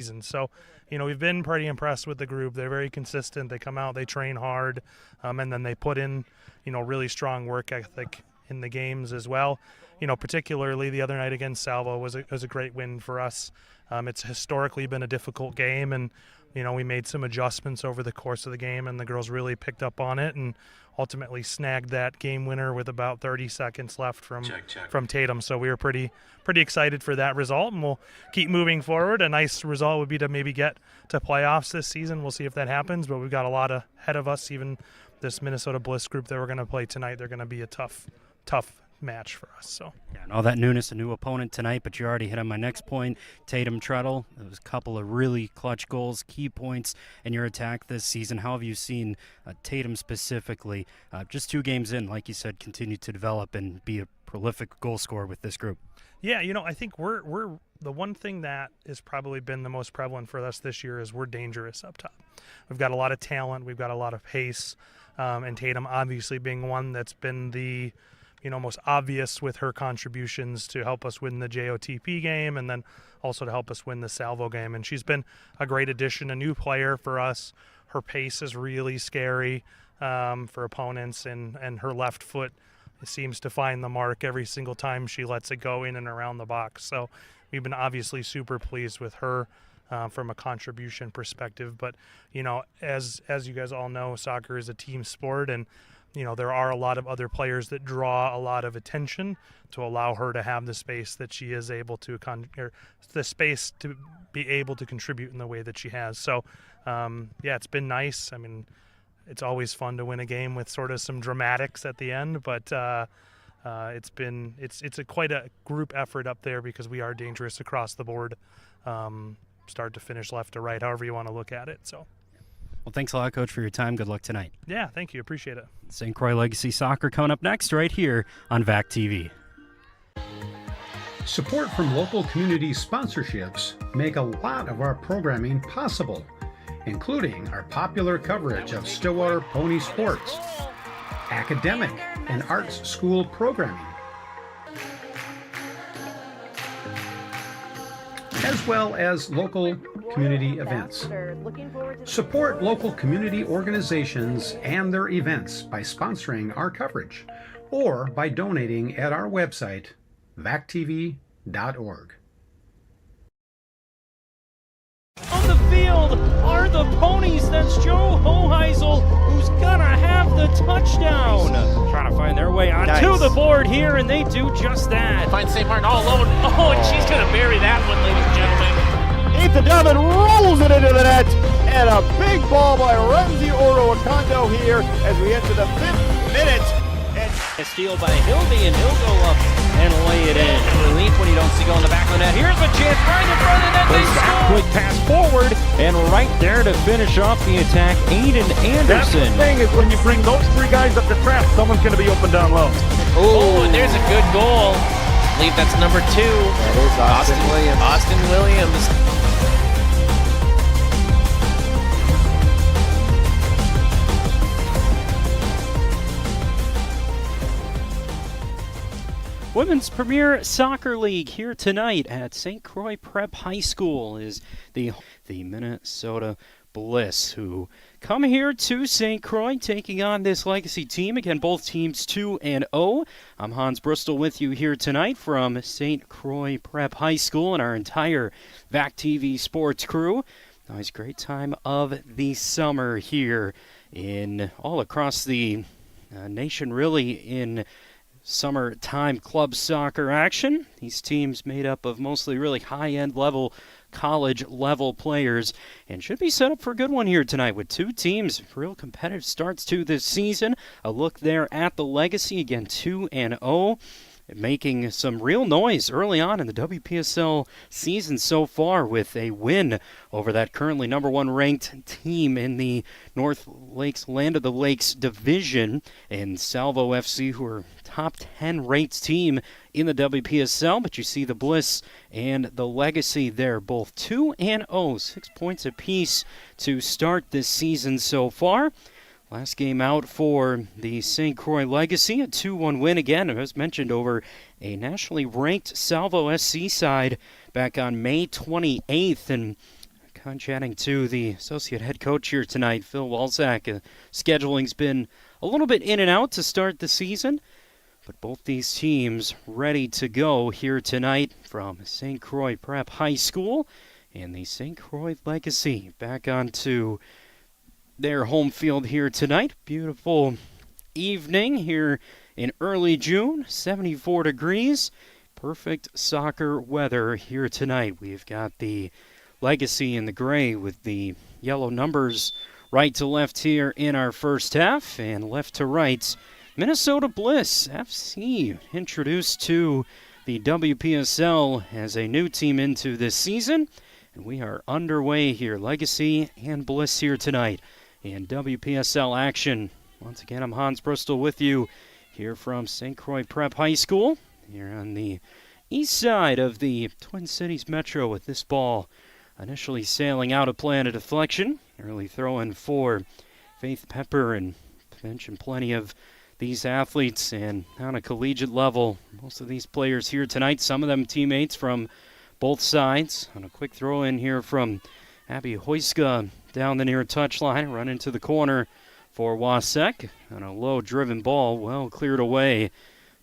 season. So, we've been pretty impressed with the group. They're very consistent. They come out, they train hard, and then they put in, really strong work ethic in the games as well. Particularly the other night against Salvo was a great win for us. It's historically been a difficult game, and we made some adjustments over the course of the game, and the girls really picked up on it and ultimately snagged that game winner with about 30 seconds left from Tatum. So we were pretty excited for that result, and we'll keep moving forward. A nice result would be to maybe get to playoffs this season. We'll see if that happens, but we've got a lot ahead of us. Even this Minnesota Bliss group that we're going to play tonight, they're going to be a tough match for us. So yeah, and all that newness, a new opponent tonight, but you already hit on my next point. Tatum Treadle, there was a couple of really clutch goals, key points in your attack this season. How have you seen Tatum specifically, just 2 games in, like you said, continue to develop and be a prolific goal scorer with this group? Yeah, I think we're the one thing that has probably been the most prevalent for us this year is we're dangerous up top. We've got a lot of talent, we've got a lot of pace, and Tatum obviously being one that's been the most obvious with her contributions to help us win the JOTP game and then also to help us win the Salvo game. And she's been a great addition, a new player for us. Her pace is really scary for opponents, and her left foot seems to find the mark every single time she lets it go in and around the box. So we've been obviously super pleased with her from a contribution perspective. But, as you guys all know, soccer is a team sport, and there are a lot of other players that draw a lot of attention to allow her to have the space that she is able to, the space to be able to contribute in the way that she has. So, it's been nice. I mean, it's always fun to win a game with sort of some dramatics at the end, but it's quite a group effort up there because we are dangerous across the board, start to finish, left to right, however you want to look at it. So. Well, thanks a lot, Coach, for your time. Good luck tonight. Yeah, thank you. Appreciate it. St. Croix Legacy Soccer coming up next right here on VAC TV. Support from local community sponsorships make a lot of our programming possible, including our popular coverage of Stillwater Pony Sports, academic and arts school programming, as well as local community events. Support local community organizations and their events by sponsoring our coverage or by donating at our website, vactv.org. On the field are the Ponies. That's Joe Hoheisel, who's gonna have the touchdown. Trying to find their way onto the board here, and they do just that. Find St. Martin all alone. Oh, and she's gonna bury that one, ladies and gentlemen. Ethan Donovan rolls it into the net, and a big ball by Ramsey Oroakondo here as we enter the 5th minute. And a steal by Hildy, and he'll go up and lay it in. Relief when you don't see go in the back of the net. Here's a chance right in front of the net. They score. Quick pass forward, and right there to finish off the attack, Aiden Anderson. That's the thing, is when you bring those 3 guys up the trap, someone's going to be open down low. Oh, and there's a good goal. I believe that's number 2. That is Austin Williams. Austin Williams. Women's Premier Soccer League here tonight at St. Croix Prep High School is the Minnesota Bliss, who come here to St. Croix taking on this Legacy team. Again, both teams 2-0. I'm Hans Bristol with you here tonight from St. Croix Prep High School and our entire VAC TV sports crew. Nice, great time of the summer here in all across the nation, really, in summertime club soccer action. These teams made up of mostly really high-end level, college-level players, and should be set up for a good one here tonight with 2 teams. Real competitive starts to this season. A look there at the Legacy, again 2-0. Making some real noise early on in the WPSL season so far with a win over that currently number 1 ranked team in the North Lakes Land of the Lakes division, and Salvo FC, who are top 10 ranked team in the WPSL. But you see the Bliss and the Legacy there, both 2-0, 6 points apiece to start this season so far. Last game out for the St. Croix Legacy, a 2-1 win again, as mentioned, over a nationally ranked Salvo SC side back on May 28th. And chatting to the associate head coach here tonight, Phil Walzak. Scheduling's been a little bit in and out to start the season, but both these teams ready to go here tonight from St. Croix Prep High School and the St. Croix Legacy back onto their home field here tonight. Beautiful evening here in early June, 74 degrees. Perfect soccer weather here tonight. We've got the Legacy in the gray with the yellow numbers right to left here in our first half, and left to right, Minnesota Bliss FC, introduced to the WPSL as a new team into this season. And we are underway here. Legacy and Bliss here tonight in WPSL action. Once again, I'm Hans Bristol with you here from St. Croix Prep High School, here on the east side of the Twin Cities Metro, with this ball initially sailing out of play on a deflection. Early throw-in for Faith Pepper, and mentioned plenty of these athletes and on a collegiate level. Most of these players here tonight, some of them teammates from both sides. On a quick throw-in here from Abby Hoyska down the near touchline, run into the corner for Wasek on a low-driven ball, well cleared away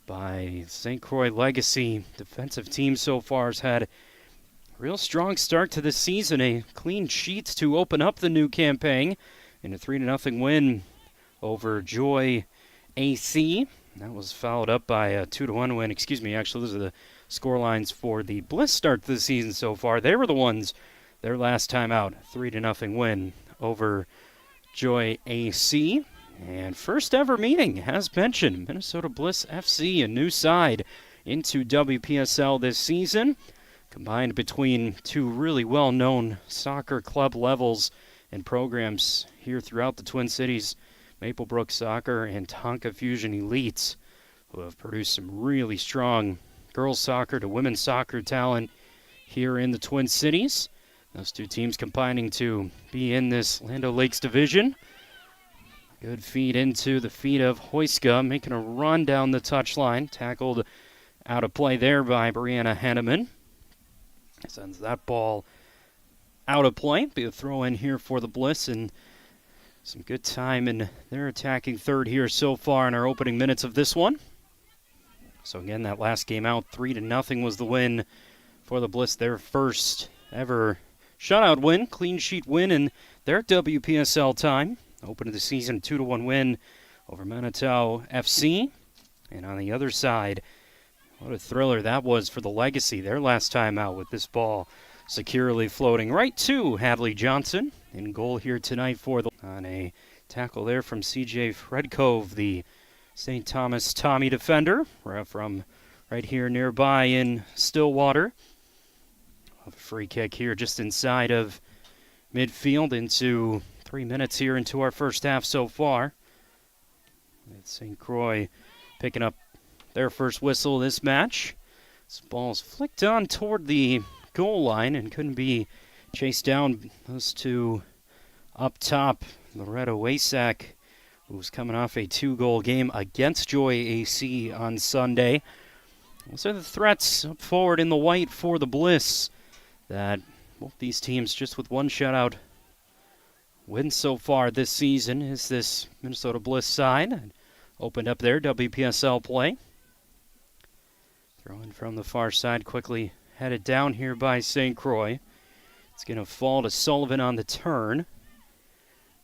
by St. Croix Legacy. Defensive team so far has had a real strong start to the season, a clean sheet to open up the new campaign in a 3-0 win over Joy AC. That was followed up by a 2-1 win. Actually, those are the score lines for the Bliss start to the season so far. They were the ones, their last time out, 3-0 win over Joy AC. And first ever meeting, as mentioned, Minnesota Bliss FC, a new side into WPSL this season, combined between two really well-known soccer club levels and programs here throughout the Twin Cities, Maplebrook Soccer and Tonka Fusion Elites, who have produced some really strong girls soccer to women's soccer talent here in the Twin Cities. Those two teams combining to be in this Land O'Lakes division. Good feed into the feet of Hoyska, making a run down the touchline. Tackled out of play there by Brianna Henneman. Sends that ball out of play. Be a throw in here for the Bliss, and some good time in their attacking third here so far in our opening minutes of this one. So again, that last game out, 3-0 was the win for the Bliss. Their first ever shutout win, clean sheet win in their WPSL time. Opened the season 2-1 win over Manitow FC. And on the other side, what a thriller that was for the Legacy. Their last time out with this ball securely floating right to Hadley Johnson. In goal here tonight for the on a tackle there from CJ Fredkove, the St. Thomas Tommy defender from right here nearby in Stillwater. A free kick here just inside of midfield into 3 minutes here into our first half so far. It's St. Croix picking up their first whistle this match. This ball's flicked on toward the goal line and couldn't be chased down. Those two up top, Loretta Wasak, who's coming off a 2-goal game against Joy AC on Sunday. Those are the threats up forward in the white for the Bliss, that both these teams just with one shutout win so far this season is this Minnesota Bliss side. Opened up their WPSL play. Throwing from the far side, quickly headed down here by St. Croix. It's going to fall to Sullivan on the turn.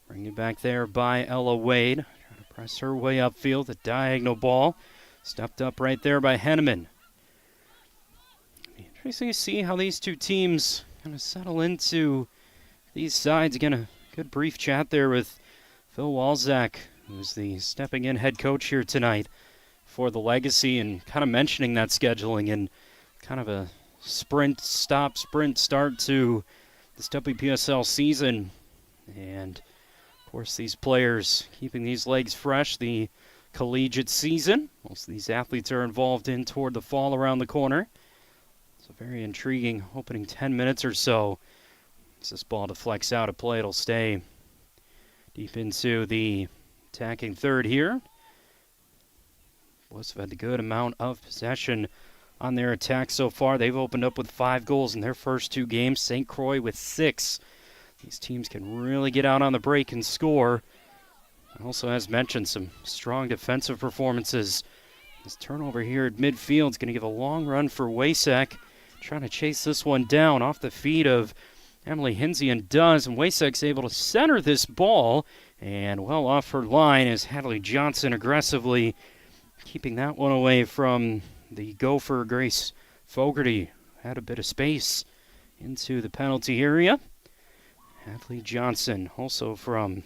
Bring it back there by Ella Wade. Trying to press her way upfield. The diagonal ball. Stepped up right there by Henneman. Interesting to see how these two teams kind of settle into these sides. Again, a good brief chat there with Phil Walzak, who's the stepping in head coach here tonight for the Legacy, and kind of mentioning that scheduling and kind of a sprint start to this WPSL season. And of course, these players keeping these legs fresh, the collegiate season. Most of these athletes are involved in toward the fall around the corner. It's a very intriguing opening 10 minutes or so. As this ball deflects out of play, it'll stay deep into the attacking third here. Bliss have had a good amount of possession on their attack so far. They've opened up with 5 goals in their first 2 games. St. Croix with 6 these teams can really get out on the break and score. Also, as mentioned, some strong defensive performances. This turnover here at midfield is going to give a long run for Waysek. Trying to chase this one down off the feet of Emily Hinsey, and does. And Waysek's able to center this ball. And well off her line is Hadley Johnson aggressively keeping that one away from the Gopher Grace Fogarty. Had a bit of space into the penalty area. Hadley Johnson, also from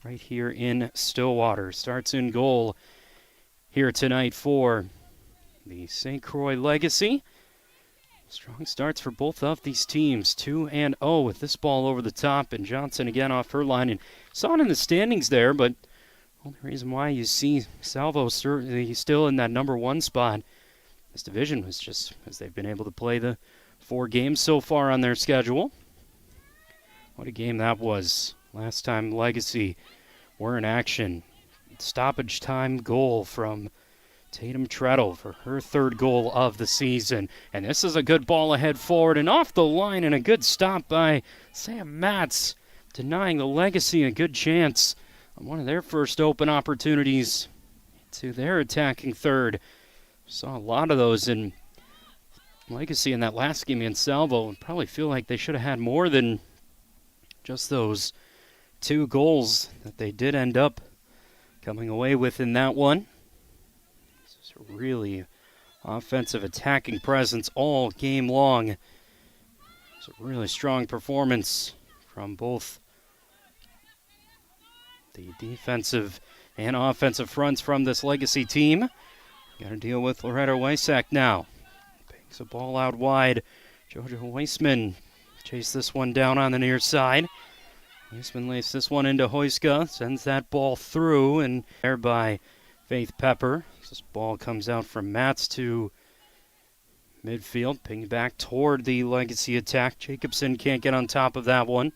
right here in Stillwater, starts in goal here tonight for the St. Croix Legacy. Strong starts for both of these teams, 2-0 with this ball over the top, and Johnson again off her line. And saw it in the standings there, but the only reason why you see Salvo certainly still in that number 1 spot this division was just as they've been able to play the 4 games so far on their schedule. What a game that was. Last time Legacy were in action. Stoppage time goal from Tatum Treadle for her 3rd goal of the season. And this is a good ball ahead forward and off the line, and a good stop by Sam Matz, denying the Legacy a good chance on one of their first open opportunities to their attacking third. Saw a lot of those in Legacy in that last game against Salvo, and probably feel like they should have had more than just those 2 goals that they did end up coming away with in that one. This is a really offensive attacking presence all game long. It's a really strong performance from both the defensive and offensive fronts from this Legacy team. Got to deal with Loretta Wysack now. Banks a ball out wide. Jojo Weissman chased this one down on the near side. Weissman lays this one into Hoyska, sends that ball through, and there by Faith Pepper. This ball comes out from Matz to midfield, pinged back toward the Legacy attack. Jacobson can't get on top of that one.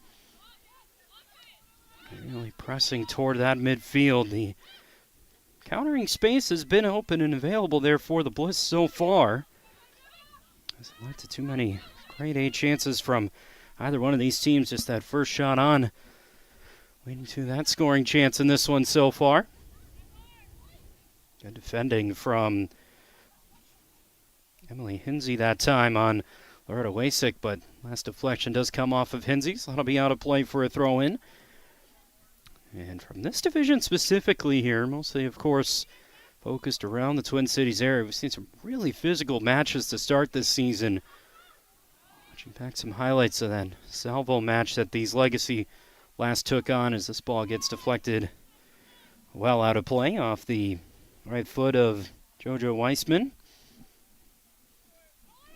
Really pressing toward that midfield. The countering space has been open and available there for the Bliss so far. Hasn't led to too many grade A chances from either one of these teams. Just that first shot on, leading to that scoring chance in this one so far. Good defending from Emily Hinsey that time on Loretta Wasick, but last deflection does come off of Hinsey, so that'll be out of play for a throw-in. And from this division specifically here, mostly, of course, focused around the Twin Cities area, we've seen some really physical matches to start this season. Watching back some highlights of that Salvo match that these Legacy last took on as this ball gets deflected well out of play off the right foot of Jojo Weissman.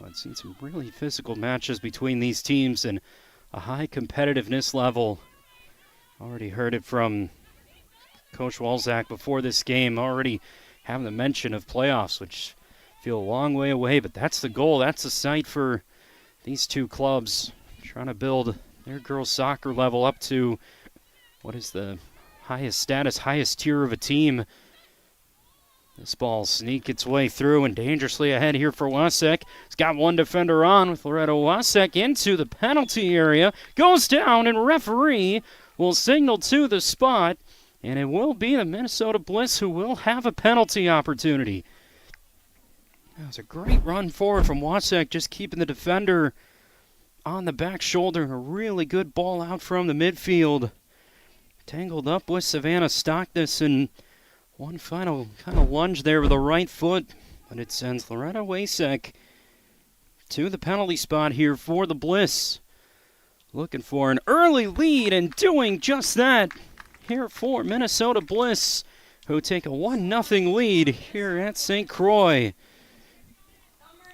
I've seen some really physical matches between these teams and a high competitiveness level. Already heard it from Coach Walzak before this game, already having the mention of playoffs, which feel a long way away, but that's the goal, that's the sight for these two clubs, trying to build their girls soccer level up to what is the highest status, highest tier of a team. This ball sneak its way through and dangerously ahead here for Wasek. It's got one defender on with Loretta Wasek into the penalty area. Goes down and referee will signal to the spot, and it will be the Minnesota Bliss who will have a penalty opportunity. That was a great run forward from Wasek, just keeping the defender on the back shoulder. A really good ball out from the midfield. Tangled up with Savannah Stockness, and one final kind of lunge there with the right foot, but it sends Loretta Wasek to the penalty spot here for the Bliss. Looking for an early lead and doing just that here for Minnesota Bliss, who take a 1-0 lead here at St. Croix.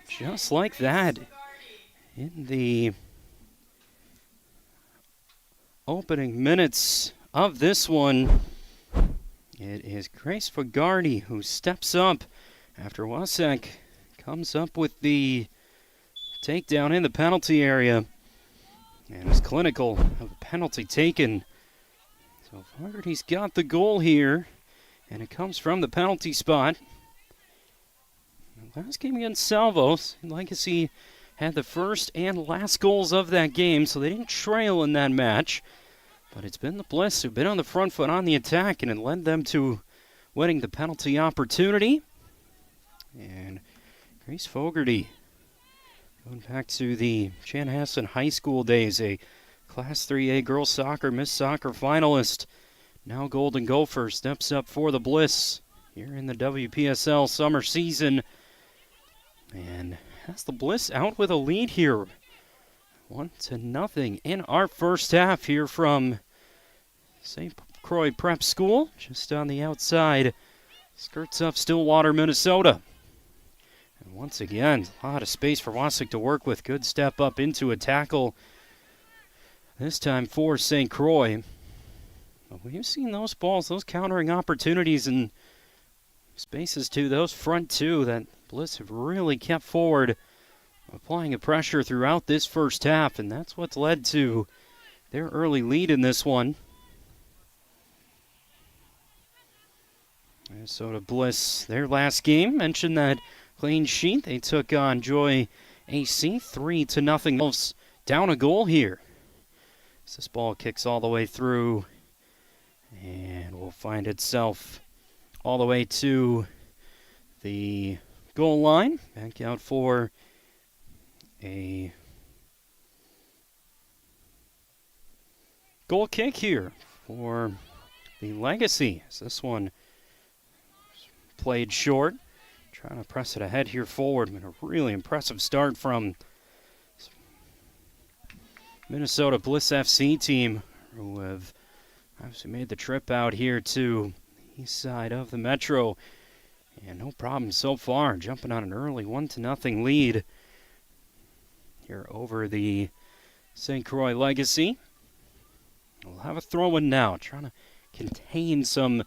Just like that, in the opening minutes of this one, it is Grace Fogarty who steps up after Wasek comes up with the takedown in the penalty area. And was clinical of a penalty taken. So Fogarty's got the goal here, and it comes from the penalty spot. The last game against Salvo, Legacy had the first and last goals of that game, so they didn't trail in that match. But it's been the Bliss who've been on the front foot on the attack, and it led them to winning the penalty opportunity. And Grace Fogarty, going back to the Chanhassen High School days, a Class 3A girls soccer, Miss Soccer finalist, now Golden Gopher, steps up for the Bliss here in the WPSL summer season. And has the Bliss out with a lead here. 1-0 in our first half here from St. Croix Prep School, just on the outside, skirts of Stillwater, Minnesota. And once again, a lot of space for Wassink to work with. Good step up into a tackle, this time for St. Croix. But we've seen those balls, those countering opportunities and spaces to those front two that Bliss have really kept forward, applying a pressure throughout this first half, and that's what's led to their early lead in this one. Minnesota Bliss, their last game, mentioned that clean sheet. They took on Joy AC 3-0. Down a goal here. As this ball kicks all the way through and will find itself all the way to the goal line. Back out for a goal kick here for the Legacy. As this one played short. Trying to press it ahead here forward. Been a really impressive start from Minnesota Bliss FC team, who have obviously made the trip out here to the east side of the Metro. And no problem so far, jumping on an early 1-0 lead here over the St. Croix Legacy. We'll have a throw-in now, trying to contain some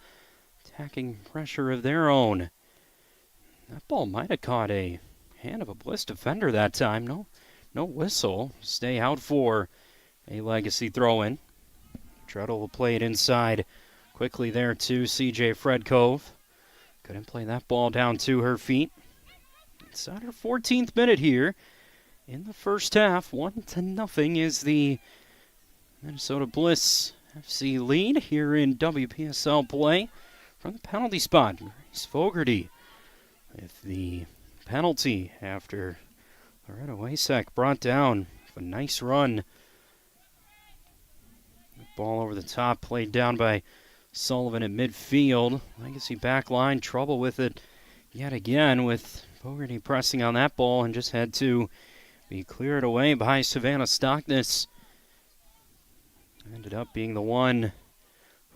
attacking pressure of their own. That ball might have caught a hand of a Bliss defender that time. No whistle. Stay out for a Legacy throw-in. Treadle will play it inside quickly there to CJ Fredcove. Couldn't play that ball down to her feet. Inside her 14th minute here in the first half. 1-0 is the Minnesota Bliss FC lead here in WPSL play. From the penalty spot, Grace Fogarty with the penalty after Loretta Wasek brought down a nice run. The ball over the top, played down by Sullivan at midfield. Legacy back line, trouble with it yet again, with Fogarty pressing on that ball and just had to be cleared away by Savannah Stockness. Ended up being the one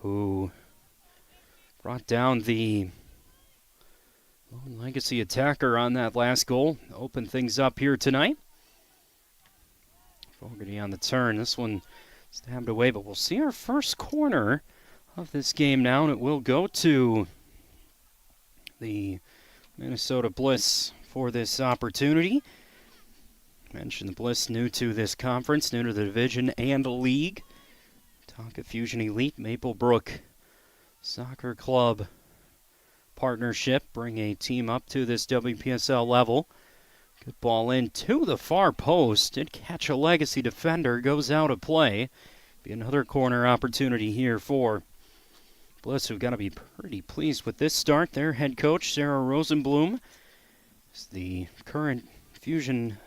who brought down the lone Legacy attacker on that last goal. Open things up here tonight. Fogarty on the turn. This one stabbed away, but we'll see our first corner of this game now, and it will go to the Minnesota Bliss for this opportunity. Mentioned the Bliss new to this conference, new to the division and league. Tonka Fusion Elite, Maplebrook Soccer Club partnership, bring a team up to this WPSL level. Good ball in to the far post. Did catch a Legacy defender, goes out of play. Be another corner opportunity here for Bliss, who've got to be pretty pleased with this start. Their head coach, Sarah Rosenblum, is the current Fusion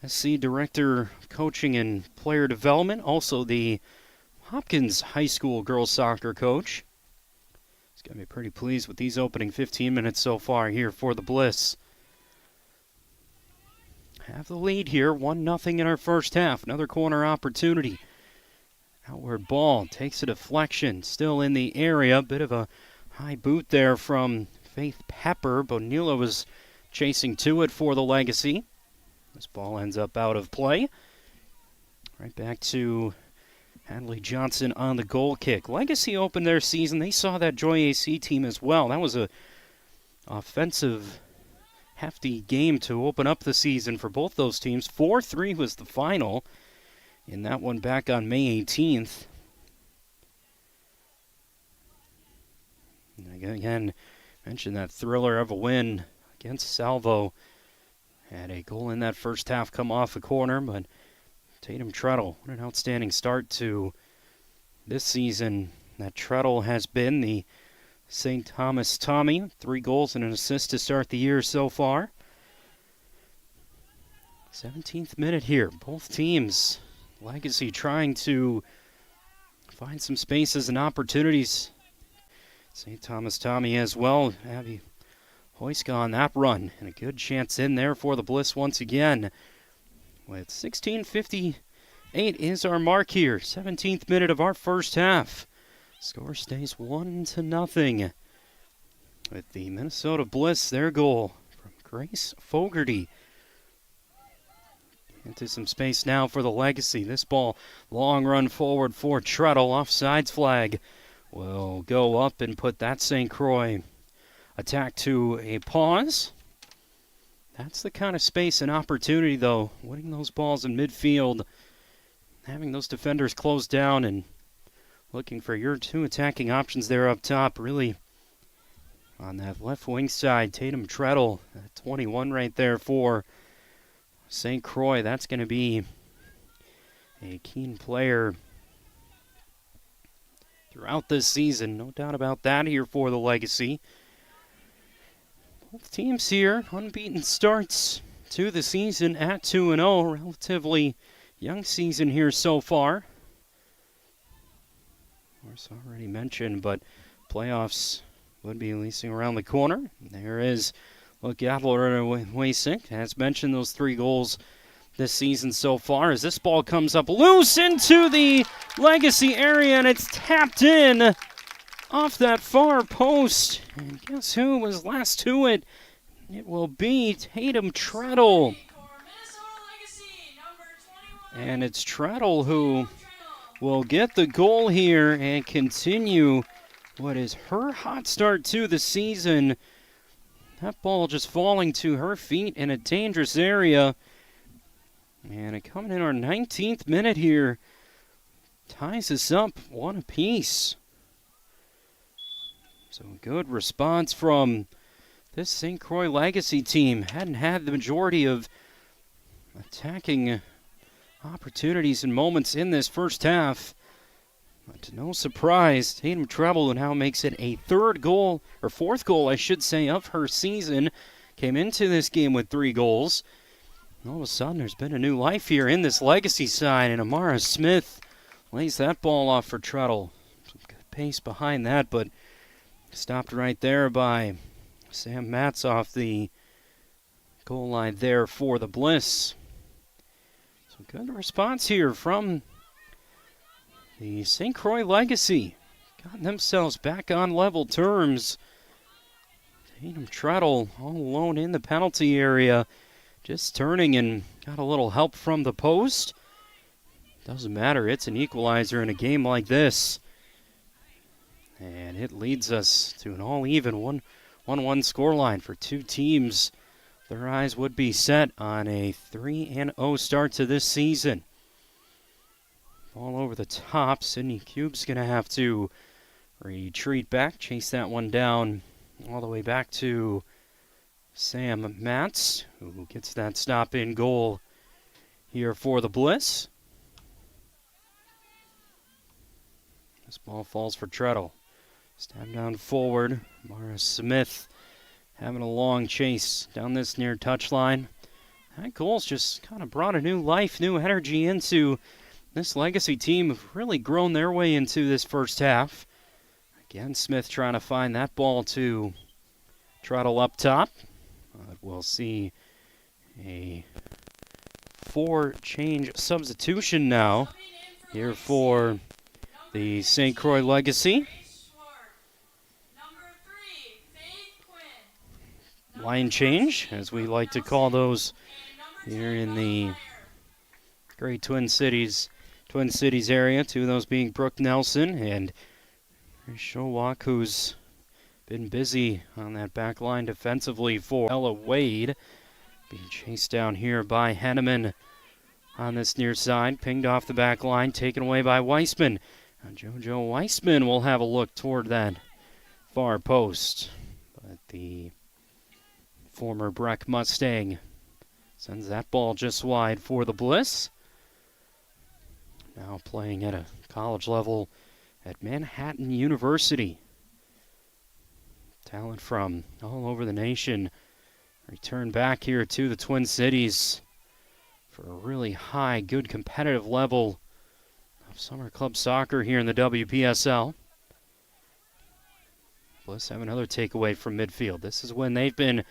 SC Director of Coaching and Player Development, also the Hopkins High School girls soccer coach. He's got to be pretty pleased with these opening 15 minutes so far here for the Bliss. Have the lead here, 1-0 in our first half. Another corner opportunity. Outward ball, takes a deflection, still in the area. Bit of a high boot there from Faith Pepper. Bonilla was chasing to it for the Legacy. This ball ends up out of play. Right back to Hadley Johnson on the goal kick. Legacy opened their season. They saw that Joy AC team as well. That was a offensive, hefty game to open up the season for both those teams. 4-3 was the final in that one back on May 18th. And again, mentioned that thriller of a win against Salvo Had a goal in that first half come off a corner, but Tatum Treadle, what an outstanding start to this season. That Treadle has been the St. Thomas Tommy. 3 goals and an assist to start the year so far. 17th minute here. Both teams, Legacy trying to find some spaces and opportunities. St. Thomas Tommy as well. Abby Hoyska on that run. And a good chance in there for the Bliss once again. With 16:58 is our mark here. 17th minute of our first half. Score stays 1-0. With the Minnesota Bliss, their goal from Grace Fogarty. Into some space now for the Legacy. This ball, long run forward for Treadle. Offsides flag will go up and put that St. Croix attack to a pause. That's the kind of space and opportunity, though. Winning those balls in midfield, having those defenders closed down, and looking for your 2 attacking options there up top. Really, on that left wing side, Tatum Treadle, 21 right there for St. Croix. That's going to be a keen player throughout this season. No doubt about that here for the Legacy. Both teams here, unbeaten starts to the season at 2-0. Relatively young season here so far. Of course, already mentioned, but playoffs would be leasing around the corner. There is Luke Adler-Wasik. As mentioned, those 3 goals this season so far. As this ball comes up loose into the Legacy area, and it's tapped in off that far post. And guess who was last to it? It will be Tatum Treadle. And it's Treadle who will get the goal here and continue what is her hot start to the season. That ball just falling to her feet in a dangerous area. And it coming in our 19th minute here. Ties us up 1 apiece. So good response from this St. Croix Legacy team. Hadn't had the majority of attacking opportunities and moments in this first half. But to no surprise, Tatum Treadle now makes it a 4th goal, I should say, of her season. Came into this game with 3 goals. And all of a sudden, there's been a new life here in this Legacy side, and Amara Smith lays that ball off for Treadle. Some good pace behind that, but stopped right there by Sam Matz off the goal line there for the Bliss. So good response here from the St. Croix Legacy. Got themselves back on level terms. Tatum Treadle all alone in the penalty area. Just turning and got a little help from the post. Doesn't matter, it's an equalizer in a game like this. And it leads us to an all-even 1-1 scoreline for 2 teams. Their eyes would be set on a 3-0 start to this season. All over the top. Sydney Cube's going to have to retreat back, chase that one down all the way back to Sam Matz, who gets that stop-in goal here for the Bliss. This ball falls for Treadle. Stab down forward. Mara Smith having a long chase down this near touchline. That goal's just kind of brought a new life, new energy into this Legacy team. Have really grown their way into this first half. Again, Smith trying to find that ball to Treadle up top. We'll see a 4-change substitution now here for the St. Croix Legacy. Line change, as we like to call those here in the great Twin Cities area. 2 of those being Brooke Nelson and Showalk, who's been busy on that back line defensively for Ella Wade. Being chased down here by Henneman on this near side. Pinged off the back line, taken away by Weissman. Now JoJo Weissman will have a look toward that far post. But the former Breck Mustang Sends that ball just wide for the Bliss. Now playing at a college level at Manhattan University. Talent from all over the nation. Return back here to the Twin Cities for a really high, good competitive level of summer club soccer here in the WPSL. Bliss have another takeaway from midfield. This is when they've been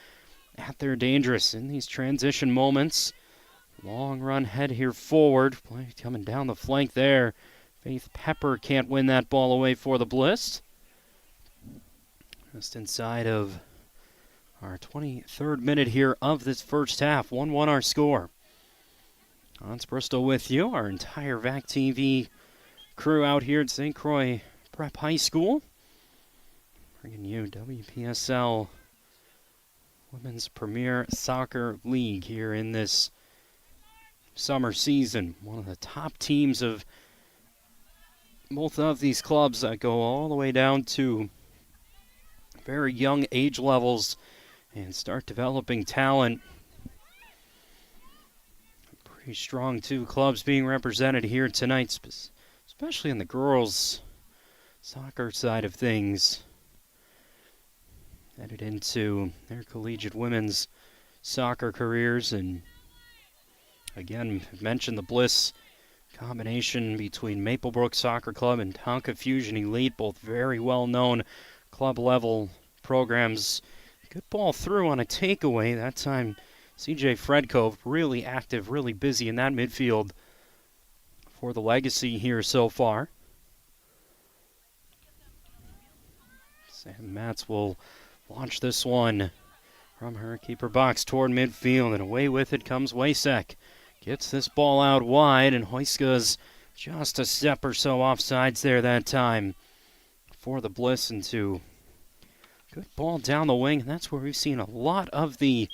at their dangerous in these transition moments. Long run head here forward. Play coming down the flank there. Faith Pepper can't win that ball away for the Bliss. Just inside of our 23rd minute here of this first half. 1-1 our score. Hans Bristol with you. Our entire VAC TV crew out here at St. Croix Prep High School. Bringing you WPSL Women's Premier Soccer League here in this summer season. One of the top teams of both of these clubs that go all the way down to very young age levels and start developing talent. Pretty strong two clubs being represented here tonight, especially in the girls' soccer side of things. Headed into their collegiate women's soccer careers. And again, I've mentioned the Bliss combination between Maplebrook Soccer Club and Tonka Fusion Elite, both very well-known club-level programs. Good ball through on a takeaway. That time, CJ Fredkove really active, really busy in that midfield for the Legacy here so far. Sam Matz will launch this one from her keeper box toward midfield, and away with it comes Wasek. Gets this ball out wide, and Hoyska's just a step or so offsides there that time for the Bliss. Into good ball down the wing, and that's where we've seen a lot of the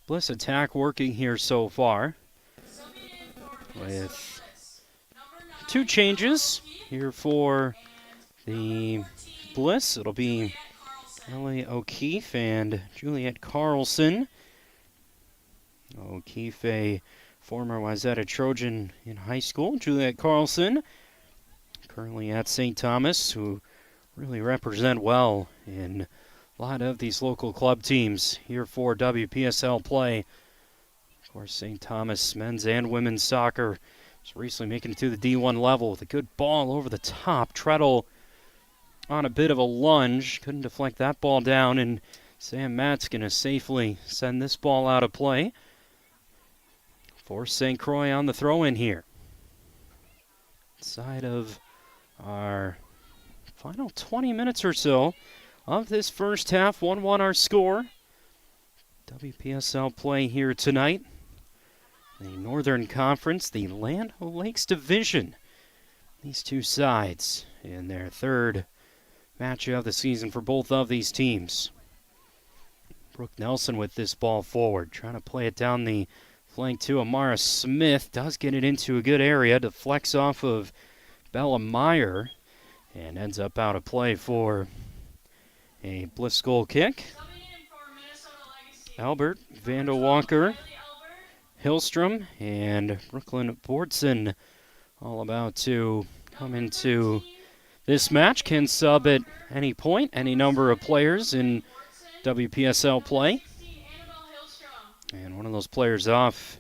Bliss attack working here so far. With two changes here for the Bliss. It'll be Ellie O'Keefe and Juliet Carlson. O'Keefe, a former Wayzata Trojan in high school. Juliet Carlson, currently at St. Thomas, who really represent well in a lot of these local club teams here for WPSL play. Of course, St. Thomas men's and women's soccer is recently making it to the D1 level with a good ball over the top. Treadle on a bit of a lunge. Couldn't deflect that ball down, and Sam Matt's going to safely send this ball out of play for St. Croix on the throw-in here. Side of our final 20 minutes or so of this first half. 1-1 our score. WPSL play here tonight. The Northern Conference, the Land O'Lakes Division. These two sides in their third match of the season for both of these teams. Brooke Nelson with this ball forward, trying to play it down the flank to Amara Smith. Does get it into a good area, deflects off of Bella Meyer, and ends up out of play for a Bliss goal kick. Albert, Vanda Walker, Hillstrom, and Brooklyn Bordson all about to come into this match. Can sub at any point, any number of players in WPSL play. And one of those players off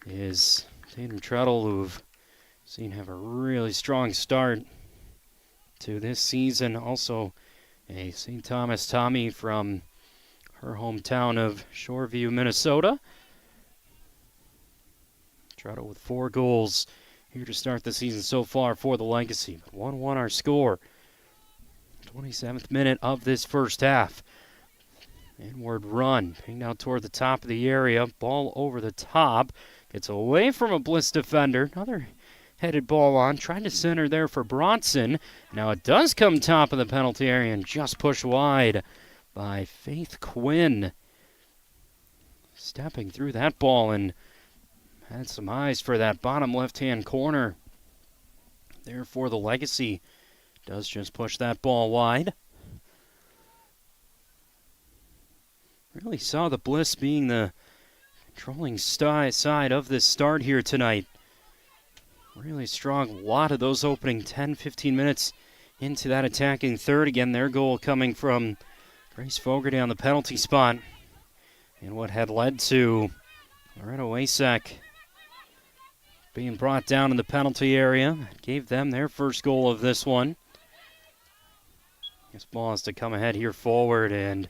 is Tatum Treadle, who've seen have a really strong start to this season. Also a St. Thomas Tommy from her hometown of Shoreview, Minnesota. Treadle with 4 goals here to start the season so far for the Legacy. 1-1 our score. 27th minute of this first half. Inward run, pinged out toward the top of the area. Ball over the top. Gets away from a Bliss defender. Another headed ball on. Trying to center there for Bronson. Now it does come top of the penalty area and just pushed wide by Faith Quinn. Stepping through that ball and had some eyes for that bottom left-hand corner. There for the Legacy. Does just push that ball wide. Really saw the Bliss being the controlling side of this start here tonight. Really strong. A lot of those opening 10-15 minutes into that attacking third. Again, their goal coming from Grace Fogarty on the penalty spot. And what had led to Loretta Wasak being brought down in the penalty area. Gave them their first goal of this one. This ball has to come ahead here forward, and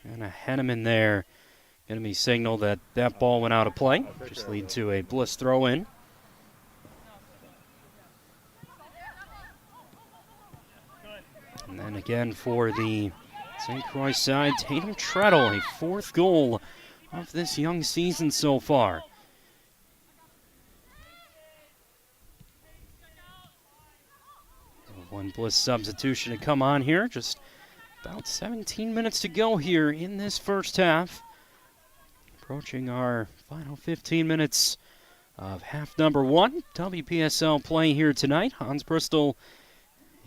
a Henneman there. Going to be signaled that that ball went out of play. Just lead to a BLISS throw-in. And then again for the St. Croix side, Tatum Treadle, a fourth goal of this young season so far. One BLISS substitution to come on here. Just about 17 minutes to go here in this first half. Approaching our final 15 minutes of half number one. WPSL play here tonight. Hans Bristol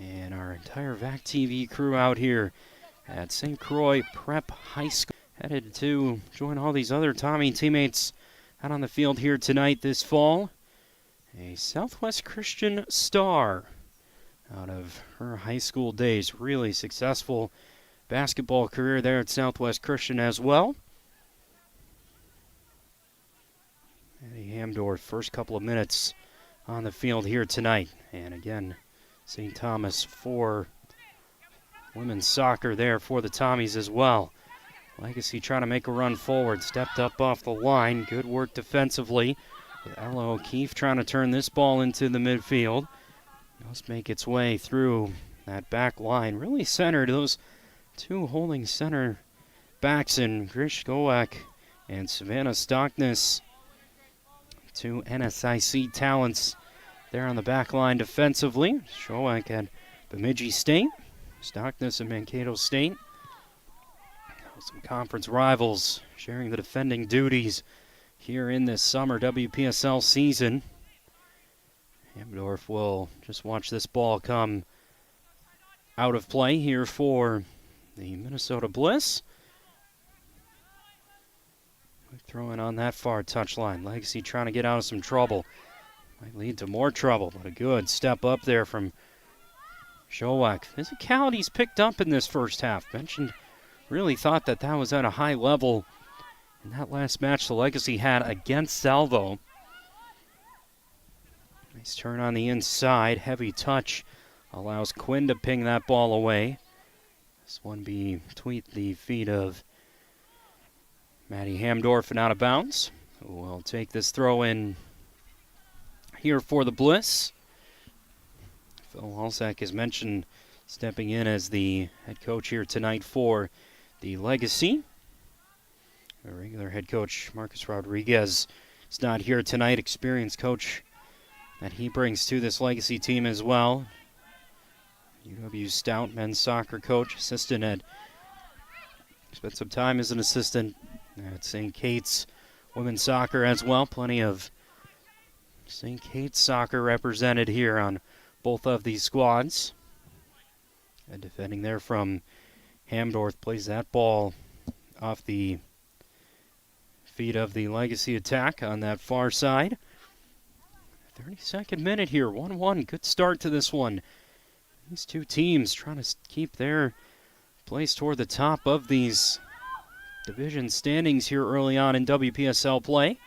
and our entire VAC TV crew out here at St. Croix Prep High School. Headed to join all these other Tommy teammates out on the field here tonight this fall. A Southwest Christian star out of her high school days. Really successful basketball career there at Southwest Christian as well. Eddie Hamdorf, first couple of minutes on the field here tonight. And again, St. Thomas for women's soccer there for the Tommies as well. Legacy trying to make a run forward. Stepped up off the line. Good work defensively. With Ella O'Keefe trying to turn this ball into the midfield. Must make its way through that back line. Really centered. Those two holding center backs in Grish Goak and Savannah Stockness. Two NSIC talents there on the back line defensively. Goak at Bemidji State. Stockness and Mankato State. Some conference rivals sharing the defending duties here in this summer WPSL season. Hamdorf will just watch this ball come out of play here for the Minnesota BLISS. Throwing on that far touchline. Legacy trying to get out of some trouble. Might lead to more trouble, but a good step up there from Goak. Physicality's picked up in this first half. Mentioned, really thought that was at a high level in that last match the Legacy had against Salvo. Nice turn on the inside. Heavy touch allows Quinn to ping that ball away. This one be between the feet of Maddie Hamdorf and out of bounds. We'll take this throw in here for the BLISS. Phil Walczak, as mentioned, stepping in as the head coach here tonight for the Legacy. Our regular head coach, Marcus Rodriguez, is not here tonight. Experienced coach that he brings to this Legacy team as well. UW Stout men's soccer coach, assistant at, spent some time as an assistant at St. Kate's women's soccer as well. Plenty of St. Kate's soccer represented here on both of these squads. And defending there from Hamdorf, plays that ball off the feet of the Legacy attack on that far side. 32nd minute here, 1-1. Good start to this one. These two teams trying to keep their place toward the top of these division standings here early on in WPSL play.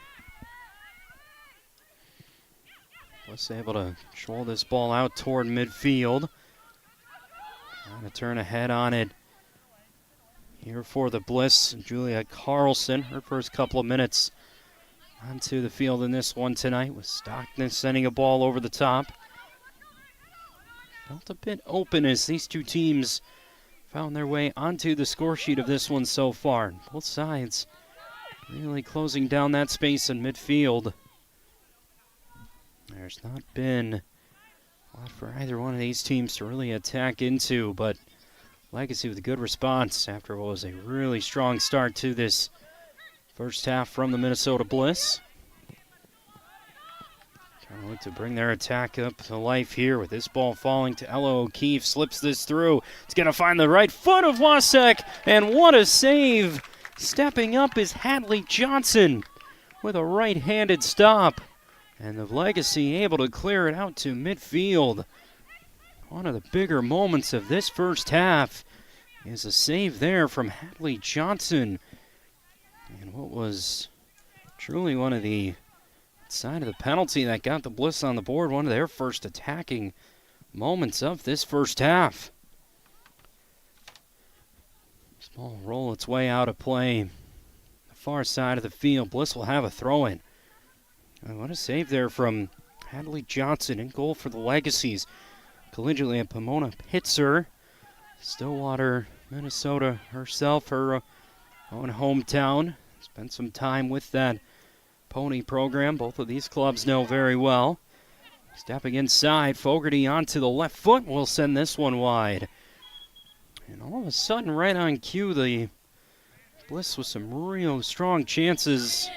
BLISS able to control this ball out toward midfield. Trying to turn ahead on it here for the BLISS. Julia Carlson, her first couple of minutes onto the field in this one tonight, with Stockness sending a ball over the top. Felt a bit open as these two teams found their way onto the score sheet of this one so far. Both sides really closing down that space in midfield. There's not been a lot for either one of these teams to really attack into, but Legacy with a good response after what was a really strong start to this first half from the Minnesota BLISS. Trying to look to bring their attack up to life here with this ball falling to Ella O'Keefe. Slips this through. It's going to find the right foot of Wasek, and what a save Stepping up is Hadley Johnson with a right-handed stop. And the Legacy able to clear it out to midfield. One of the bigger moments of this first half is a save there from Hadley Johnson. And what was truly one of the side of the penalty that got the Bliss on the board, one of their first attacking moments of this first half. Ball roll its way out of play. The far side of the field. Bliss will have a throw-in. What a save there from Hadley Johnson in goal for the Legacies. Collegiately at Pomona Pitzer. Stillwater, Minnesota herself, her own hometown. Spent some time with that Pony program. Both of these clubs know very well. Stepping inside, Fogarty onto the left foot will send this one wide. And all of a sudden, right on cue, the Bliss with some real strong chances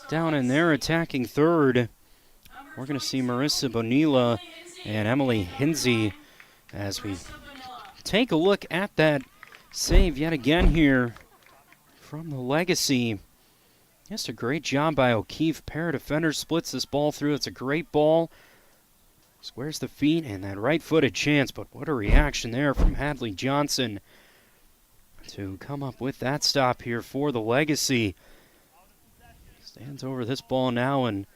down in their attacking third. We're going to see Marissa Bonilla and Emily Hinsey as we take a look at that save yet again here from the Legacy. Just a great job by O'Keefe. Pair of defenders splits this ball through. It's a great ball. Squares the feet and that right-footed chance, but what a reaction there from Hadley Johnson to come up with that stop here for the Legacy. Stands over this ball now, and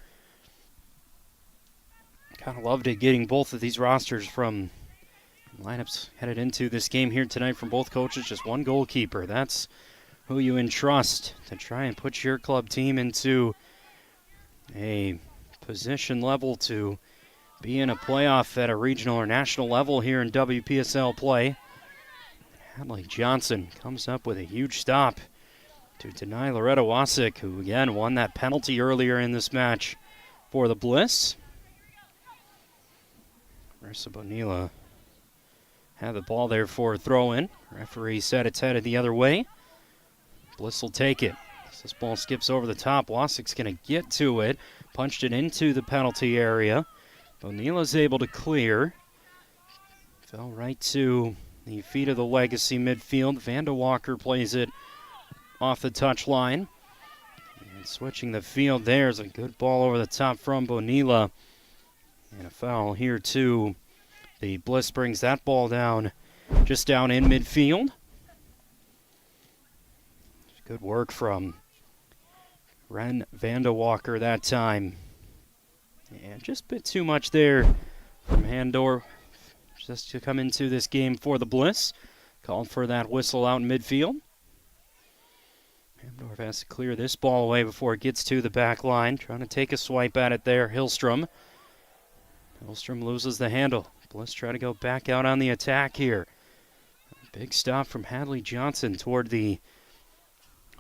kind of loved it getting both of these rosters from lineups headed into this game here tonight from both coaches. Just one goalkeeper. That's who you entrust to try and put your club team into a position level to be in a playoff at a regional or national level here in WPSL play. Hadley Johnson comes up with a huge stop to deny Loretta Wasik, who again won that penalty earlier in this match for the Bliss. Marissa Bonilla had the ball there for a throw-in. Referee said it's headed the other way. Bliss will take it. As this ball skips over the top, Wasik's going to get to it. Punched it into the penalty area. Bonilla's able to clear. Fell right to the feet of the Legacy midfield. Vanda Walker plays it off the touchline. And switching the field there's a good ball over the top from Bonilla. And a foul here too. The Bliss brings that ball down, just down in midfield. Good work from Ren Vanda Walker that time. And just a bit too much there from Handor just to come into this game for the Bliss. Called for that whistle out in midfield. Hamdorf has to clear this ball away before it gets to the back line. Trying to take a swipe at it there, Hillstrom. Hillstrom loses the handle. Bliss try to go back out on the attack here. Big stop from Hadley Johnson toward the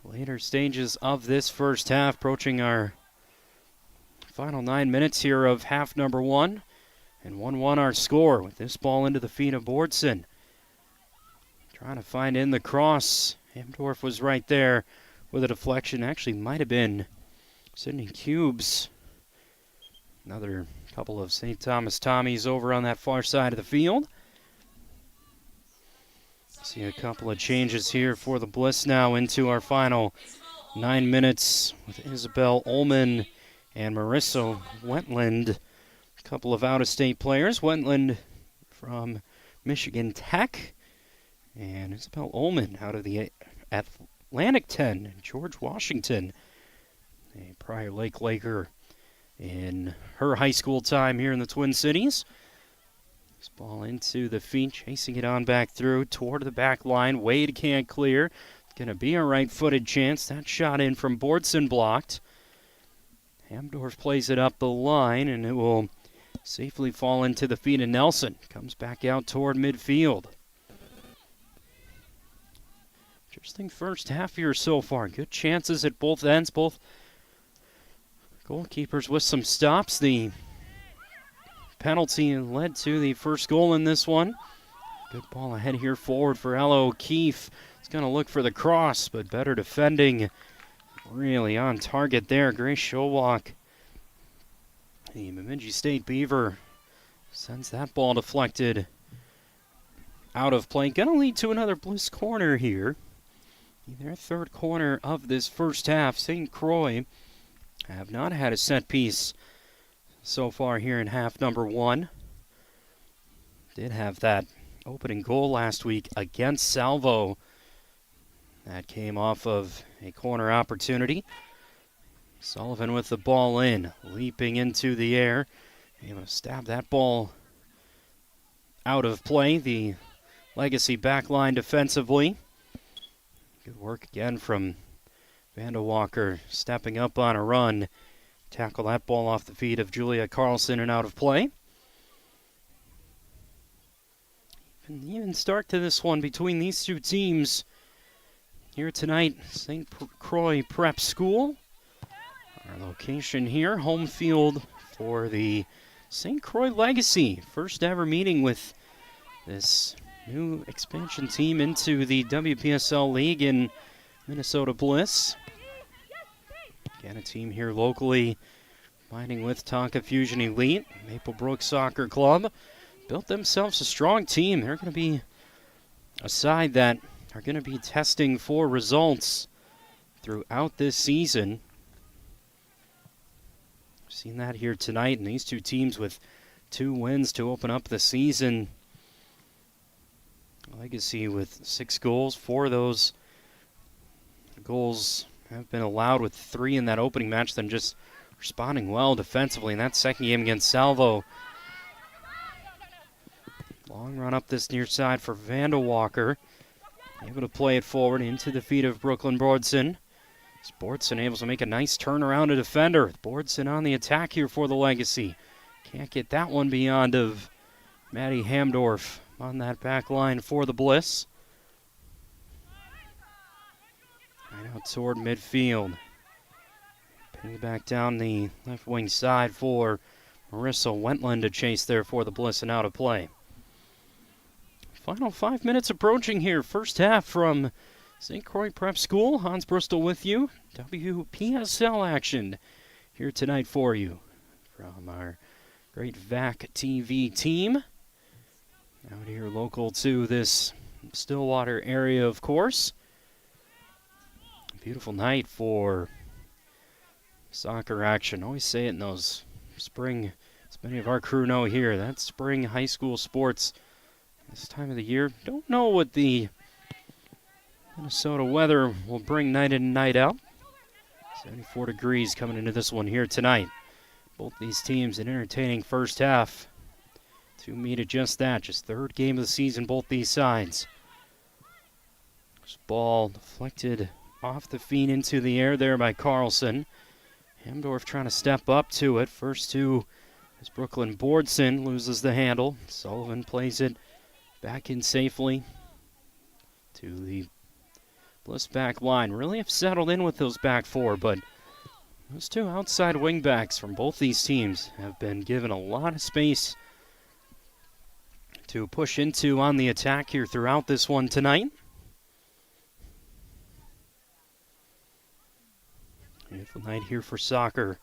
later stages of this first half, approaching our final 9 minutes here of half number one. And 1-1 our score with this ball into the feet of Bordson. Trying to find in the cross. Hamdorf was right there with a deflection. Actually might have been Sidney Cubes. Another couple of St. Thomas Tommies over on that far side of the field. See a couple of changes here for the Bliss now into our final 9 minutes with Isabel Ullman and Marissa Wentland. A couple of out-of-state players. Wentland from Michigan Tech and Isabel Ullman out of the Atlantic 10, George Washington, a Prior Lake Laker in her high school time here in the Twin Cities. This ball into the feet, chasing it on back through toward the back line. Wade can't clear. It's going to be a right-footed chance. That shot in from Bordson blocked. Hamdorf plays it up the line, and it will safely fall into the feet of Nelson. Comes back out toward midfield. Interesting first half here so far. Good chances at both ends. Both goalkeepers with some stops. The penalty led to the first goal in this one. Good ball ahead here forward for Ella O'Keefe. He's going to look for the cross, but better defending. Really on target there. Grace Showalk, the Bemidji State Beaver, sends that ball deflected out of play. Going to lead to another Bliss corner here In their third corner of this first half, St. Croix have not had a set piece so far here in half number one. Did have that opening goal last week against Salvo. That came off of a corner opportunity. Sullivan with the ball in, leaping into the air. Able to stab that ball out of play. The Legacy back line defensively. Good work again from Vandewalker, stepping up on a run. Tackle that ball off the feet of Julia Carlson and out of play. An even start to this one between these two teams. Here tonight, St. Croix Prep School. Our location here, home field for the St. Croix Legacy. First ever meeting with this new expansion team into the WPSL League in Minnesota BLISS. Again, a team here locally fighting with Tonka Fusion Elite. Maplebrook Soccer Club built themselves a strong team. They're going to be a side that are going to be testing for results throughout this season. We've seen that here tonight, and these two teams with 2 wins to open up the season. Legacy with 6 goals. 4 of those goals have been allowed, with 3 in that opening match, then just responding well defensively in that second game against Salvo. Long run up this near side for Vandewalker. Able to play it forward into the feet of Brooklyn Bordson. Bordson able to make a nice turnaround to defender. Bordson on the attack here for the Legacy. Can't get that one beyond of Maddie Hamdorf on that back line for the BLISS. Right out toward midfield. Pinning it back down the left wing side for Marissa Wentland to chase there for the BLISS and out of play. Final 5 minutes approaching here. First half from St. Croix Prep School. Hans Bristol with you. WPSL action here tonight for you from our great VAC TV team. Out here local to this Stillwater area, of course. Beautiful night for soccer action. Always say it in those spring, as many of our crew know here, that's spring high school sports this time of the year. Don't know what the Minnesota weather will bring night in and night out. 74 degrees coming into this one here tonight. Both these teams an entertaining first half to meet at just that. Just third game of the season, both these sides. This ball deflected off the feet into the air there by Carlson. Hamdorf trying to step up to it. First to as Brooklyn Bordson loses the handle. Sullivan plays it back in safely to the BLISS back line. Really have settled in with those back 4, but those 2 outside wingbacks from both these teams have been given a lot of space to push into on the attack here throughout this one tonight. Beautiful night here for soccer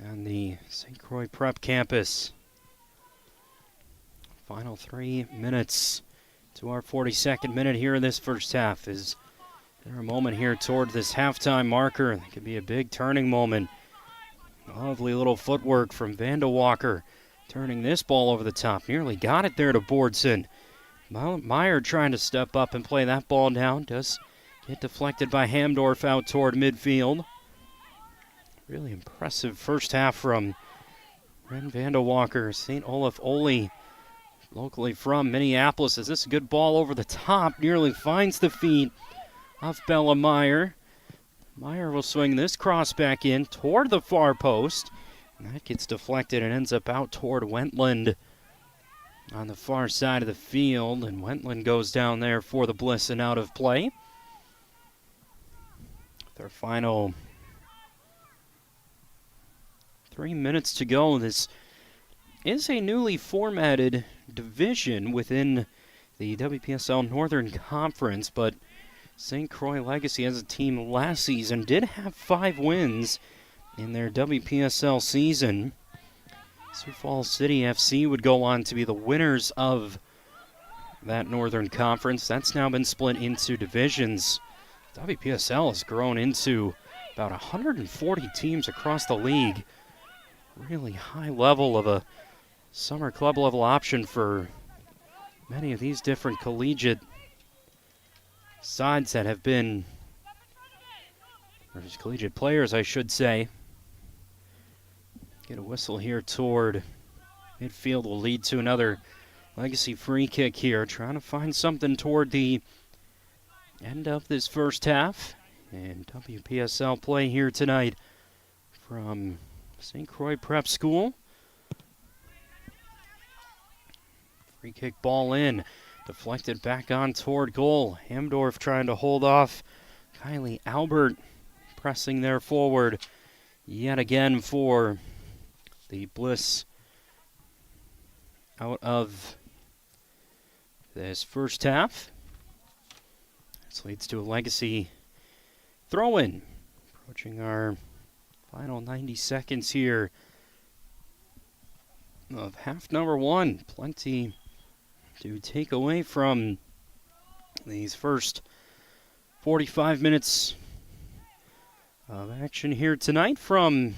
on the St. Croix Prep campus. Final 3 minutes to our 42nd minute here in this first half. Is there a moment here toward this halftime marker? That could be a big turning moment. Lovely little footwork from Vandewalker, turning this ball over the top. Nearly got it there to Bordson. Meyer trying to step up and play that ball down. Does get deflected by Hamdorf out toward midfield. Really impressive first half from Ren Vandewalker. St. Olaf Ole, locally from Minneapolis. Is this a good ball over the top? Nearly finds the feet of Bella Meyer. Meyer will swing this cross back in toward the far post. And that gets deflected and ends up out toward Wentland on the far side of the field. And Wentland goes down there for the BLISS and out of play. Their final 3 minutes to go. This is a newly formatted division within the WPSL Northern Conference, but St. Croix Legacy as a team last season did have 5 wins in their WPSL season. Sioux Falls City FC would go on to be the winners of that Northern Conference. That's now been split into divisions WPSL has grown into about 140 teams across the league. Really high level of a summer club level option for many of these different collegiate sides that have been, or just collegiate players, I should say. Get a whistle here toward midfield will lead to another Legacy free kick here. Trying to find something toward the end of this first half. And WPSL play here tonight from St. Croix Prep School. Free kick ball in. Deflected back on toward goal. Hamdorf trying to hold off Kylie Albert. Pressing there forward yet again for the BLISS out of this first half. This leads to a Legacy throw-in. Approaching our final 90 seconds here of half number one. Plenty to take away from these first 45 minutes of action here tonight from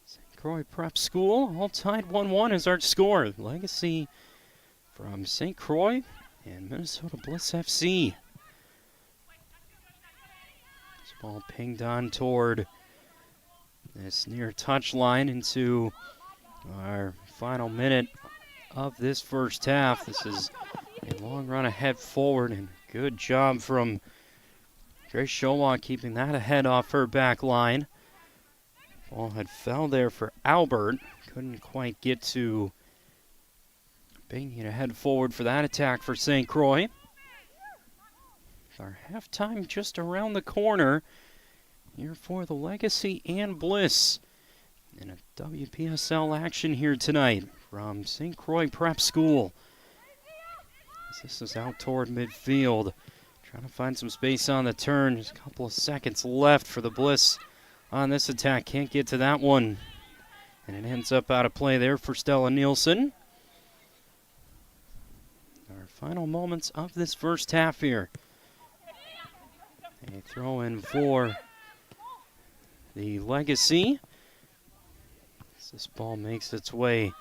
St. Croix Prep School. All tied 1-1 is our score. Legacy from St. Croix and Minnesota Bliss FC. This ball pinged on toward this near touch line into our final minute of this first half. This is a long run ahead forward, and good job from Grace Showalk keeping that ahead off her back line. Ball had fell there for Albert. Couldn't quite get to banging it ahead forward for that attack for St. Croix. Our halftime just around the corner here for the Legacy and Bliss. And a WPSL action here tonight from St. Croix Prep School. This is out toward midfield. Trying to find some space on the turn. Just a couple of seconds left for the Bliss on this attack. Can't get to that one. And it ends up out of play there for Stella Nielsen. Our final moments of this first half here. A throw in for the Legacy. As this ball makes its way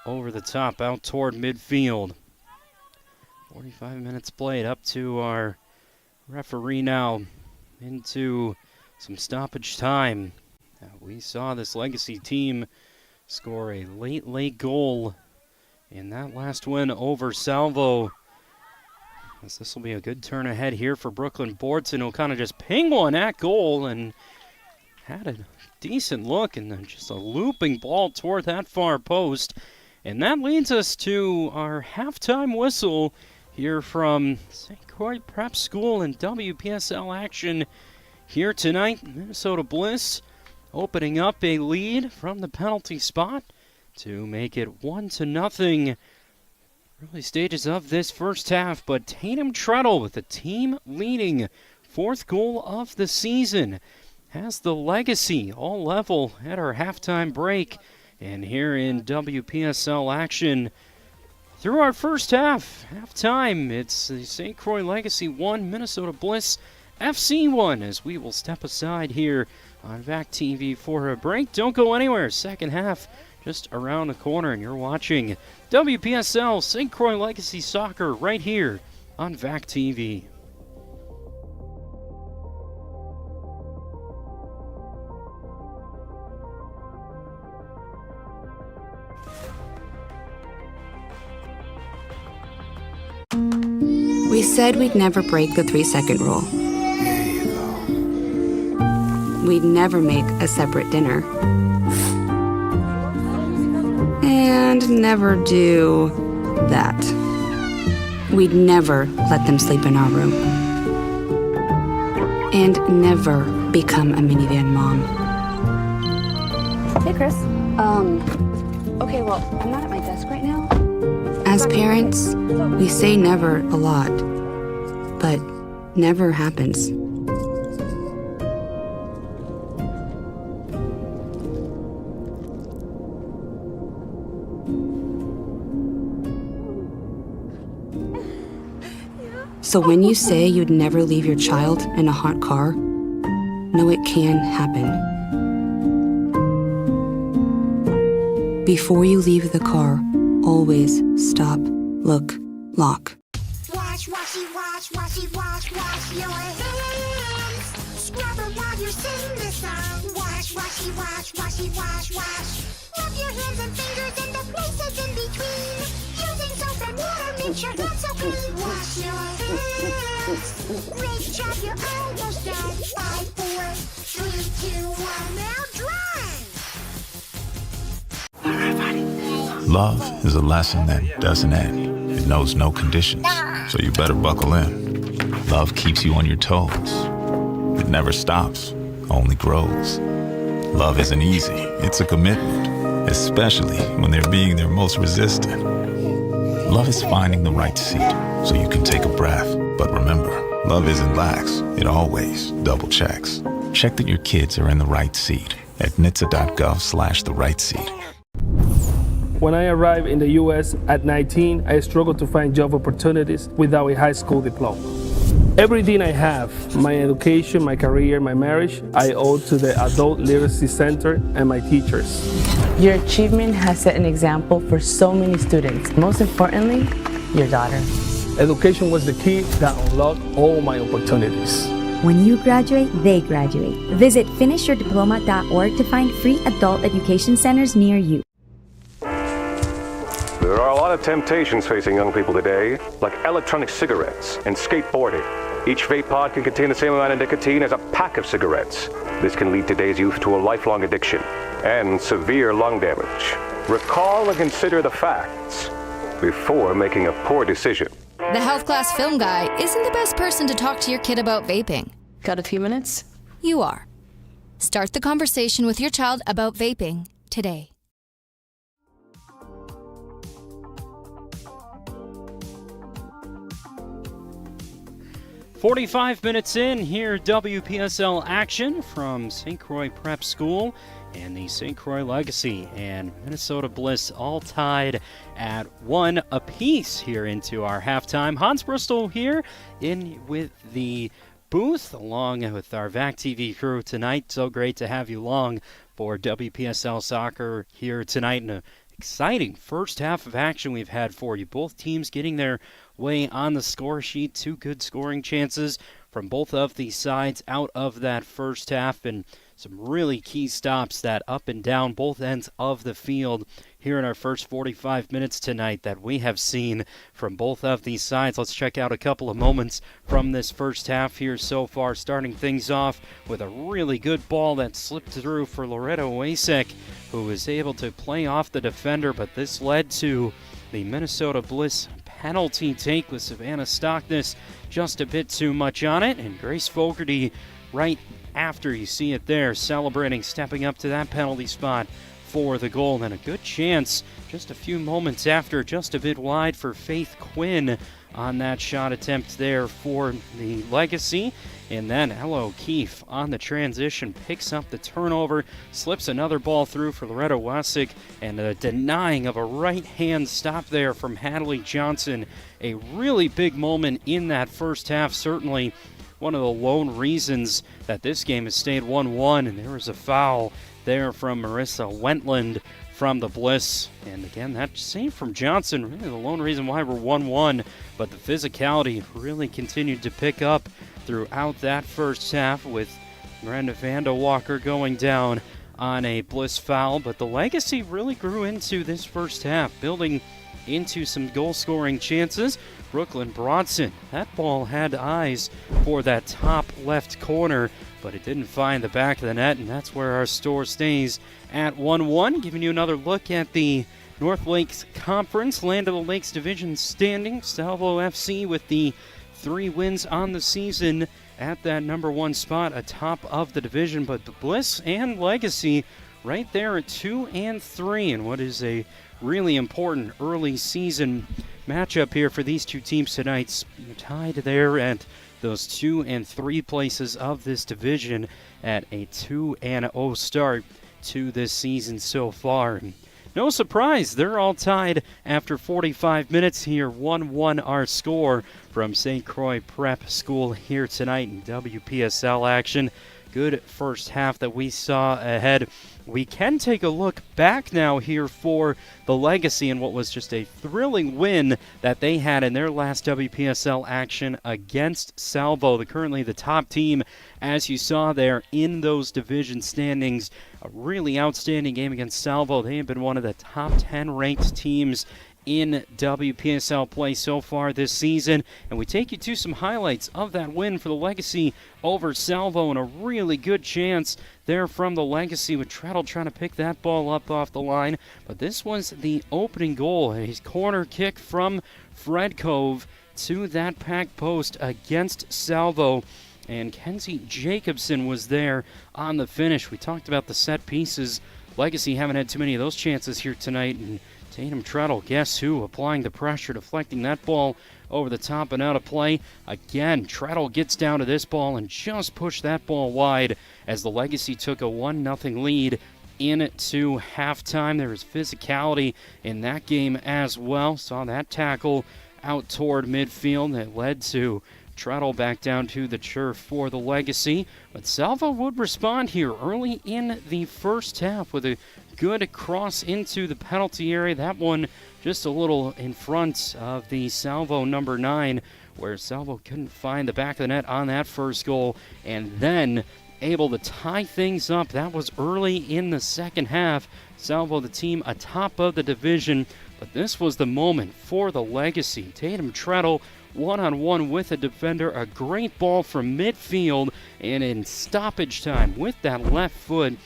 over the top out toward midfield. 45 minutes played, up to our referee now into some stoppage time. We saw this Legacy team score a late goal in that last win over Salvo. As this will be a good turn ahead here for Brooklyn Borton, who'll kind of just ping one at goal and had a decent look, and then just a looping ball toward that far post. And that leads us to our halftime whistle here from St. Croix Prep School and WPSL action here tonight. Minnesota Bliss opening up a lead from the penalty spot to make it 1-0. Early stages of this first half, but Tatum Treadle with the team leading fourth goal of the season has the Legacy all level at our halftime break. And here in WPSL action through our first halftime, it's the St. Croix Legacy 1, Minnesota Bliss FC 1, as we will step aside here on VAC TV for a break. Don't go anywhere. Second half just around the corner, and you're watching WPSL St. Croix Legacy Soccer right here on VAC TV. We said we'd never break the 3-second rule. We'd never make a separate dinner. And never do that. We'd never let them sleep in our room. And never become a minivan mom. Hey, Chris. Okay, well, I'm not at my desk right now. As parents, we say never a lot, but never happens. So when you say you'd never leave your child in a hot car, know it can happen. Before you leave the car, always stop, look, lock. Wash, washy, wash, washy, wash, wash your hands. Scrub them while you sing the song. Wash, washy, wash, washy, wash, wash. Rub your hands and fingers in the places in between. Using soap and water makes your hands so clean. Wash your hands. Great job, you're almost done. 5, 4, 3, 2, 1, now dry. Love is a lesson that doesn't end. It knows no conditions, so you better buckle in. Love keeps you on your toes. It never stops, only grows. Love isn't easy, it's a commitment, especially when they're being their most resistant. Love is finding the right seat so you can take a breath. But remember, love isn't lax, it always double checks. Check that your kids are in the right seat at nhtsa.gov/the-right-seat. When I arrived in the U.S. at 19, I struggled to find job opportunities without a high school diploma. Everything I have, my education, my career, my marriage, I owe to the Adult Literacy Center and my teachers. Your achievement has set an example for so many students. Most importantly, your daughter. Education was the key that unlocked all my opportunities. When you graduate, they graduate. Visit finishyourdiploma.org to find free adult education centers near you. There are a lot of temptations facing young people today, like electronic cigarettes and skateboarding. Each vape pod can contain the same amount of nicotine as a pack of cigarettes. This can lead today's youth to a lifelong addiction and severe lung damage. Recall and consider the facts before making a poor decision. The health class film guy isn't the best person to talk to your kid about vaping. Got a few minutes? You are. Start the conversation with your child about vaping today. "45 minutes in, here WPSL action from St. Croix Prep School and the St. Croix Legacy and Minnesota Bliss all tied at 1 apiece here into our halftime. Hans Bristol here in with the booth along with our VAC TV crew tonight. So great to have you along for WPSL soccer here tonight, and an exciting first half of action we've had for you. Both teams getting their way on the score sheet. 2 good scoring chances from both of these sides out of that first half, and some really key stops that up and down both ends of the field here in our first 45 minutes tonight that we have seen from both of these sides. Let's check out a couple of moments from this first half here so far, starting things off with a really good ball that slipped through for Loretto Wasek, who was able to play off the defender, but this led to the Minnesota Bliss penalty take with Savannah Stockness just a bit too much on it, and Grace Fogarty right after, you see it there, celebrating, stepping up to that penalty spot for the goal. And a good chance just a few moments after, just a bit wide for Faith Quinn on that shot attempt there for the Legacy. And then Ella O'Keefe on the transition picks up the turnover, slips another ball through for Loretto Wasik, and a denying of a right-hand stop there from Hadley Johnson. A really big moment in that first half, certainly one of the lone reasons that this game has stayed 1-1, and there was a foul there from Marissa Wentland from the Bliss. And again, that save from Johnson, really the lone reason why we're 1-1, but the physicality really continued to pick up throughout that first half, with Miranda Vanda Walker going down on a Bliss foul. But the Legacy really grew into this first half, building into some goal-scoring chances. Brooklyn Bronson, that ball had eyes for that top left corner, but it didn't find the back of the net, and that's where our score stays at 1-1. Giving you another look at the North Lakes Conference Land of the Lakes Division standings. Salvo FC with the 3 wins on the season at that number 1 spot atop of the division, but the Bliss and Legacy right there at 2 and 3 in what is a really important early season matchup here for these two teams tonight. Tied there at those 2 and 3 places of this division at a 2-0 start to this season so far. And no surprise, they're all tied after 45 minutes here. 1-1 our score from St. Croix Prep School here tonight in WPSL action. Good first half that we saw ahead. We can take a look back now here for the Legacy and what was just a thrilling win that they had in their last WPSL action against Salvo, currently the top team, as you saw there in those division standings. A really outstanding game against Salvo. They have been one of the top 10 ranked teams in WPSL play so far this season, and we take you to some highlights of that win for the Legacy over Salvo, and a really good chance there from the Legacy with Treadle trying to pick that ball up off the line. But this was the opening goal, a corner kick from Fred Cove to that pack post against Salvo, and Kenzie Jacobson was there on the finish. We talked about the set pieces. Legacy haven't had too many of those chances here tonight, and Tatum Treadle, guess who, applying the pressure, deflecting that ball over the top and out of play. Again, Treadle gets down to this ball and just pushed that ball wide as the Legacy took a 1-0 lead into halftime. There was physicality in that game as well. Saw that tackle out toward midfield that led to Treadle back down to the turf for the Legacy. But Salvo would respond here early in the first half with a good cross into the penalty area. That one just a little in front of the Salvo number 9, where Salvo couldn't find the back of the net on that first goal, and then able to tie things up. That was early in the second half. Salvo, the team atop of the division, but this was the moment for the Legacy. Tatum Treadle one-on-one with a defender, a great ball from midfield, and in stoppage time with that left foot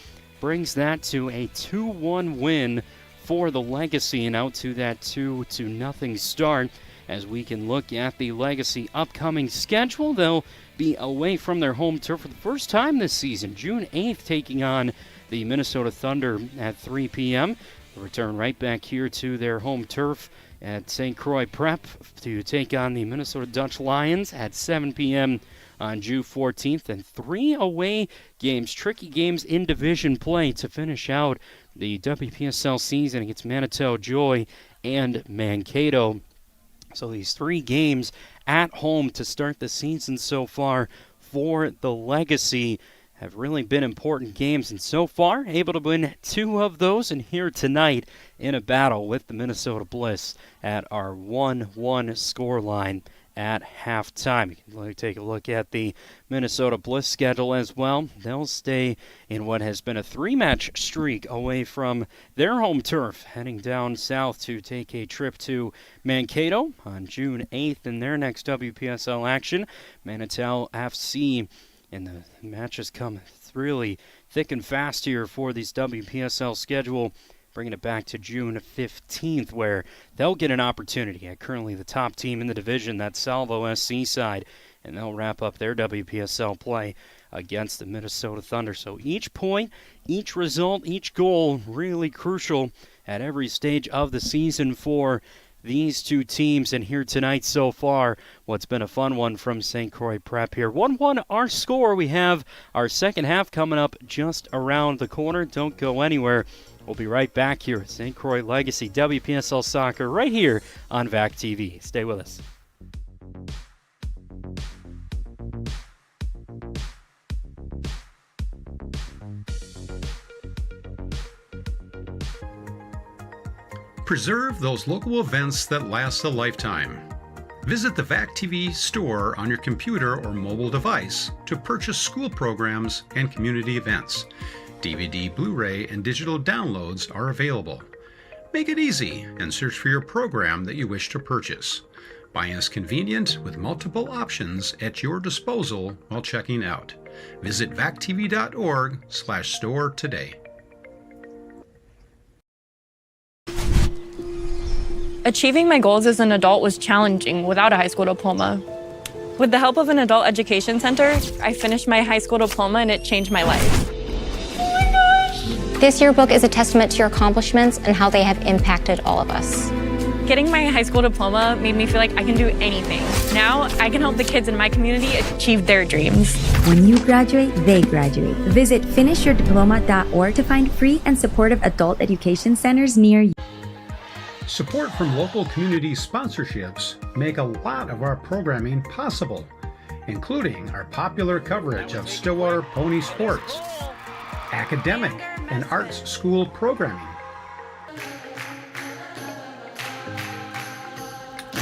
brings that to a 2-1 win for the Legacy, and out to that 2-0 start. As we can look at the Legacy upcoming schedule, they'll be away from their home turf for the first time this season. June 8th, taking on the Minnesota Thunder at 3 p.m. They'll return right back here to their home turf at St. Croix Prep to take on the Minnesota Dutch Lions at 7 p.m. on June 14th, and 3 away games, tricky games in division play to finish out the WPSL season against Manitou Joy and Mankato. So these 3 games at home to start the season so far for the Legacy have really been important games, and so far able to win 2 of those, and here tonight in a battle with the Minnesota Bliss at our 1-1 scoreline at halftime. You can take a look at the Minnesota Bliss schedule as well. They'll stay in what has been a 3-match streak away from their home turf, heading down south to take a trip to Mankato on June 8th in their next WPSL action. Manitou FC, and the matches come really thick and fast here for these WPSL schedule, bringing it back to June 15th, where they'll get an opportunity at currently the top team in the division, that Salvo SC side, and they'll wrap up their WPSL play against the Minnesota Thunder. So each point, each result, each goal really crucial at every stage of the season for these 2 teams. And here tonight so far, what's been a fun one from St. Croix Prep here. 1-1 our score. We have our second half coming up just around the corner. Don't go anywhere. We'll be right back here at St. Croix Legacy WPSL Soccer right here on VAC TV. Stay with us. Preserve those local events that last a lifetime. Visit the VAC TV store on your computer or mobile device to purchase school programs and community events. DVD, Blu-ray, and digital downloads are available. Make it easy and search for your program that you wish to purchase. Buying is convenient with multiple options at your disposal while checking out. Visit vactv.org/store today. Achieving my goals as an adult was challenging without a high school diploma. With the help of an adult education center, I finished my high school diploma and it changed my life. This yearbook is a testament to your accomplishments and how they have impacted all of us. Getting my high school diploma made me feel like I can do anything. Now I can help the kids in my community achieve their dreams. When you graduate, they graduate. Visit finishyourdiploma.org to find free and supportive adult education centers near you. Support from local community sponsorships make a lot of our programming possible, including our popular coverage of Stillwater Pony Sports, academic and arts school programming,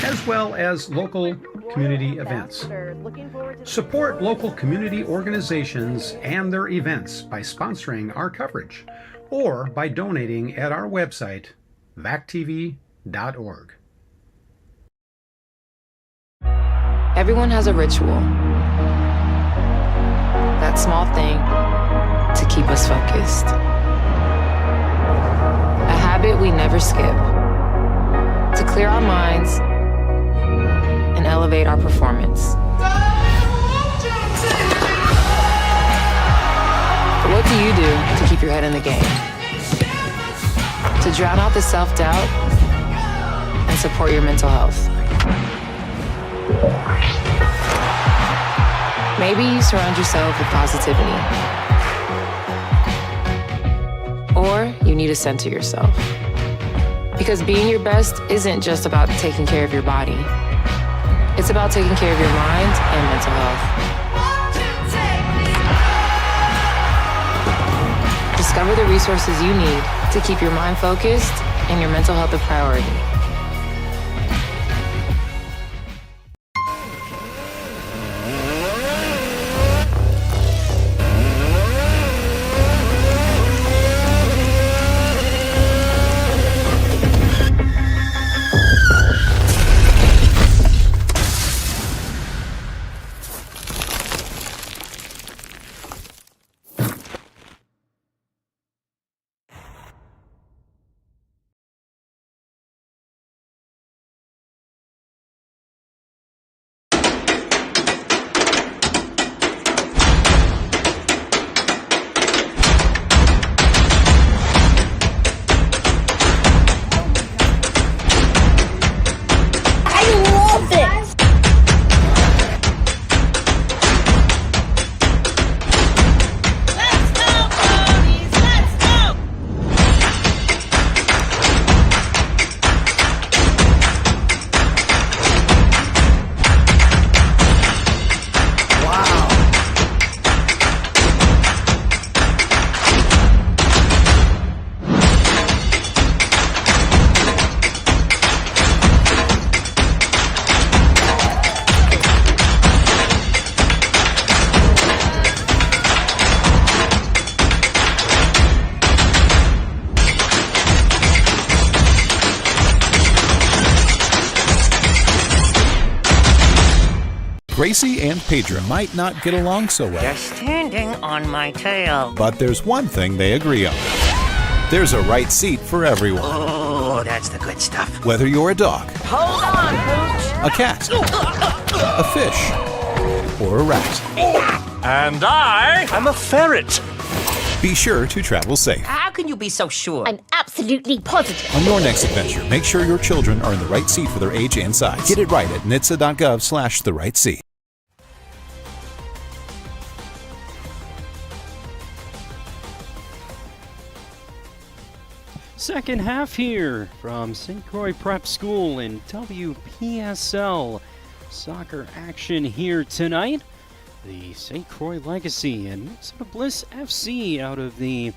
as well as local community events. Support local community organizations and their events by sponsoring our coverage or by donating at our website, vactv.org. Everyone has a ritual. That small thing to keep us focused. A habit we never skip. To clear our minds and elevate our performance. But what do you do to keep your head in the game? To drown out the self-doubt and support your mental health. Maybe you surround yourself with positivity. Or you need to center yourself. Because being your best isn't just about taking care of your body. It's about taking care of your mind and mental health. Discover the resources you need to keep your mind focused and your mental health a priority. Gracie and Pedro might not get along so well. You're standing on my tail. But there's one thing they agree on. There's a right seat for everyone. Oh, that's the good stuff. Whether you're a dog, Hold on, Pooch. a cat, a fish, or a rat. And I'm a ferret. Be sure to travel safe. How can you be so sure? I'm absolutely positive. On your next adventure, make sure your children are in the right seat for their age and size. Get it right at nhtsa.gov/the-right-seat. Second half here from St. Croix Prep School in WPSL. Soccer action here tonight. The St. Croix Legacy and Minnesota Bliss FC out of the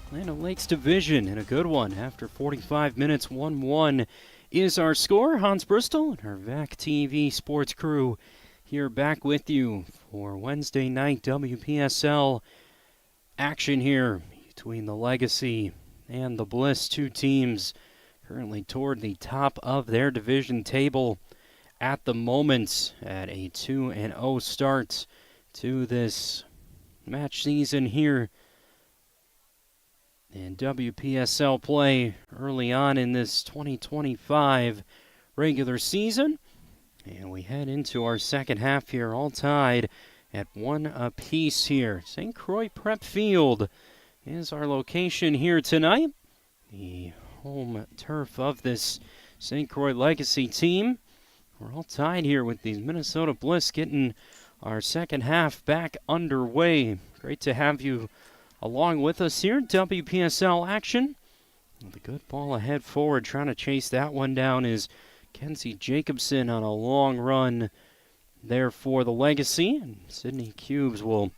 Atlanta Lakes Division in a good one. After 45 minutes, 1-1 is our score. Hans Bristol and our VAC TV sports crew here back with you for Wednesday night WPSL action here between the Legacy and the Bliss, two teams currently toward the top of their division table at the moment at a 2-0 start to this match season here in WPSL play early on in this 2025 regular season. And we head into our second half here, all tied at 1 apiece here. St. Croix Prep Field is our location here tonight. The home turf of this St. Croix Legacy team. We're all tied here with these Minnesota Bliss getting our second half back underway. Great to have you along with us here. WPSL action. With a good ball ahead forward, trying to chase that one down is Kenzie Jacobson on a long run there for the Legacy. And Sydney Cubes will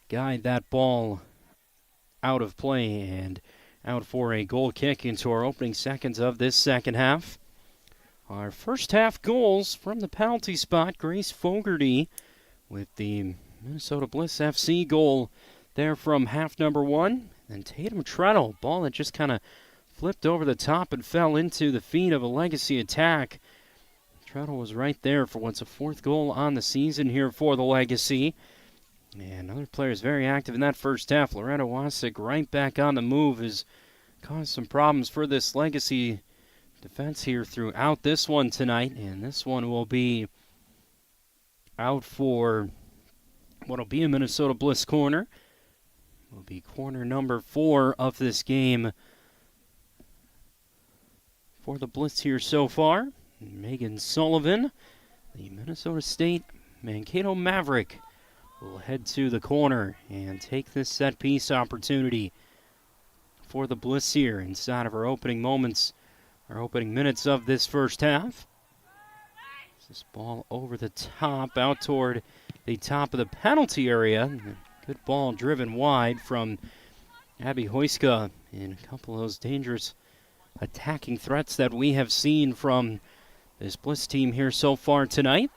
guide that ball out of play and out for a goal kick into our opening seconds of this second half. Our first half goals from the penalty spot, Grace Fogarty with the Minnesota Bliss FC goal there from half number one. And Tatum Treadle, ball that just kind of flipped over the top and fell into the feet of a Legacy attack. Treadle was right there for what's a fourth goal on the season here for the Legacy. And other players very active in that first half. Loretta Wasik right back on the move has caused some problems for this Legacy defense here throughout this one tonight. And this one will be out for what will be a Minnesota Bliss corner. Will be corner number 4 of this game for the Bliss here so far. Megan Sullivan, the Minnesota State Mankato Maverick, will head to the corner and take this set piece opportunity for the Bliss here inside of our opening moments, our opening minutes of this first half. This ball over the top, out toward the top of the penalty area. Good ball driven wide from Abby Hoyska, and a couple of those dangerous attacking threats that we have seen from this Bliss team here so far tonight.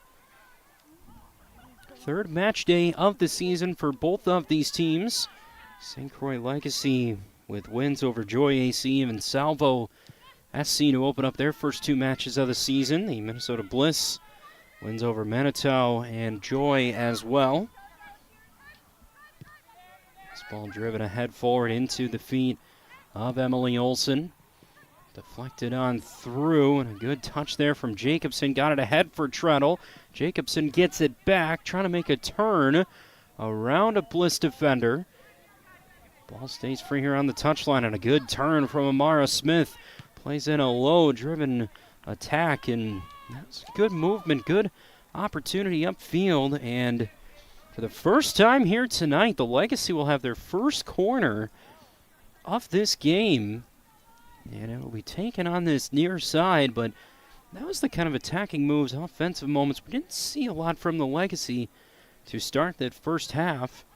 Third match day of the season for both of these teams. St. Croix Legacy with wins over Joy AC and Salvo SC to open up their first 2 matches of the season. The Minnesota Bliss wins over Manitou and Joy as well. This ball driven ahead forward into the feet of Emily Olson. Deflected on through, and a good touch there from Jacobson. Got it ahead for Treadle. Jacobson gets it back, trying to make a turn around a Bliss defender. Ball stays free here on the touchline, and a good turn from Amara Smith. Plays in a low-driven attack, and that's good movement, good opportunity upfield. And for the first time here tonight, the Legacy will have their first corner of this game. And it will be taken on this near side, but that was the kind of attacking moves, offensive moments we didn't see a lot from the Legacy to start that first half.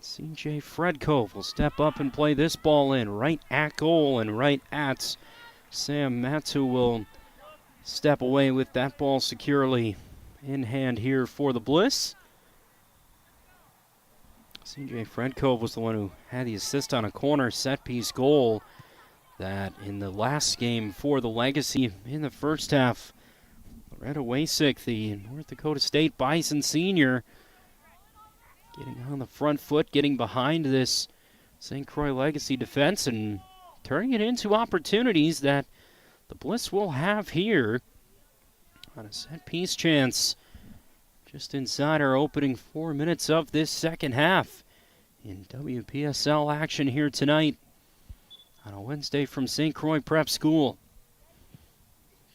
CJ Fredkove will step up and play this ball in right at goal and right at Sam Matu will step away with that ball securely in hand here for the Bliss. CJ Fredkove was the one who had the assist on a corner set piece goal that in the last game for the Legacy in the first half. Loretta Wasik, the North Dakota State Bison senior, getting on the front foot, getting behind this St. Croix Legacy defense and turning it into opportunities that the Bliss will have here on a set piece chance just inside our opening 4 minutes of this second half in WPSL action here tonight on a Wednesday from St. Croix Prep School.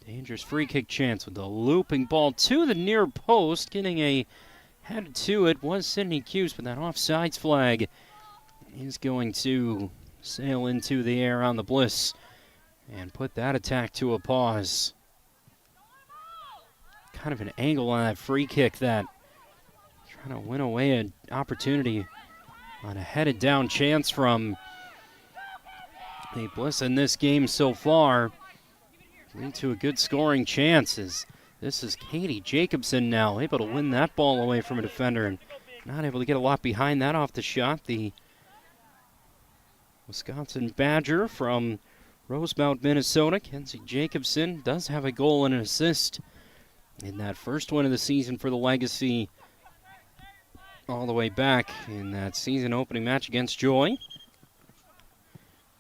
Dangerous free kick chance with the looping ball to the near post. Getting a head to it was Sydney Cuse, but that offsides flag is going to sail into the air on the Bliss and put that attack to a pause. Kind of an angle on that free kick that trying to win away an opportunity on a headed down chance from the Bliss in this game so far. Lead to a good scoring chance as this is Katie Jacobson now able to win that ball away from a defender and not able to get a lot behind that off the shot. The Wisconsin Badger from Rosemount, Minnesota, Kenzie Jacobson, does have a goal and an assist in that first one of the season for the Legacy all the way back in that season opening match against Joy.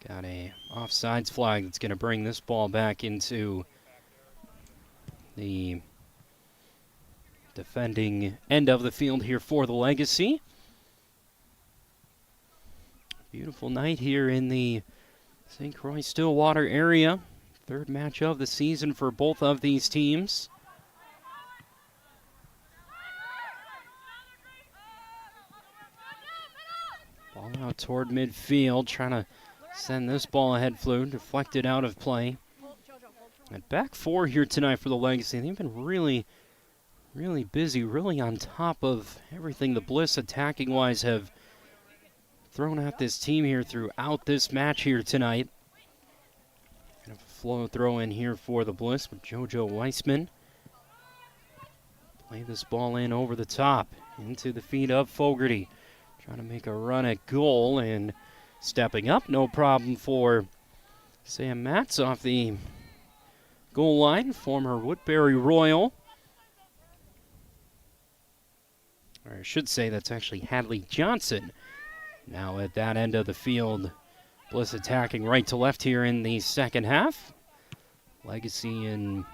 Got a offsides flag that's going to bring this ball back into the defending end of the field here for the Legacy. Beautiful night here in the St. Croix Stillwater area. Third match of the season for both of these teams. Ball out toward midfield, trying to send this ball ahead. Flew, deflected out of play. And back four here tonight for the Legacy. They've been really busy, really on top of everything the Bliss attacking-wise have thrown at this team here throughout this match here tonight. Kind of a flow throw in here for the Bliss with JoJo Weissman. Play this ball in over the top, into the feet of Fogarty. Trying to make a run at goal and stepping up, no problem for Sam Matz off the goal line, former Woodbury Royal. Or I should say that's actually Hadley Johnson. Now at that end of the field, Bliss attacking right to left here in the second half. Legacy in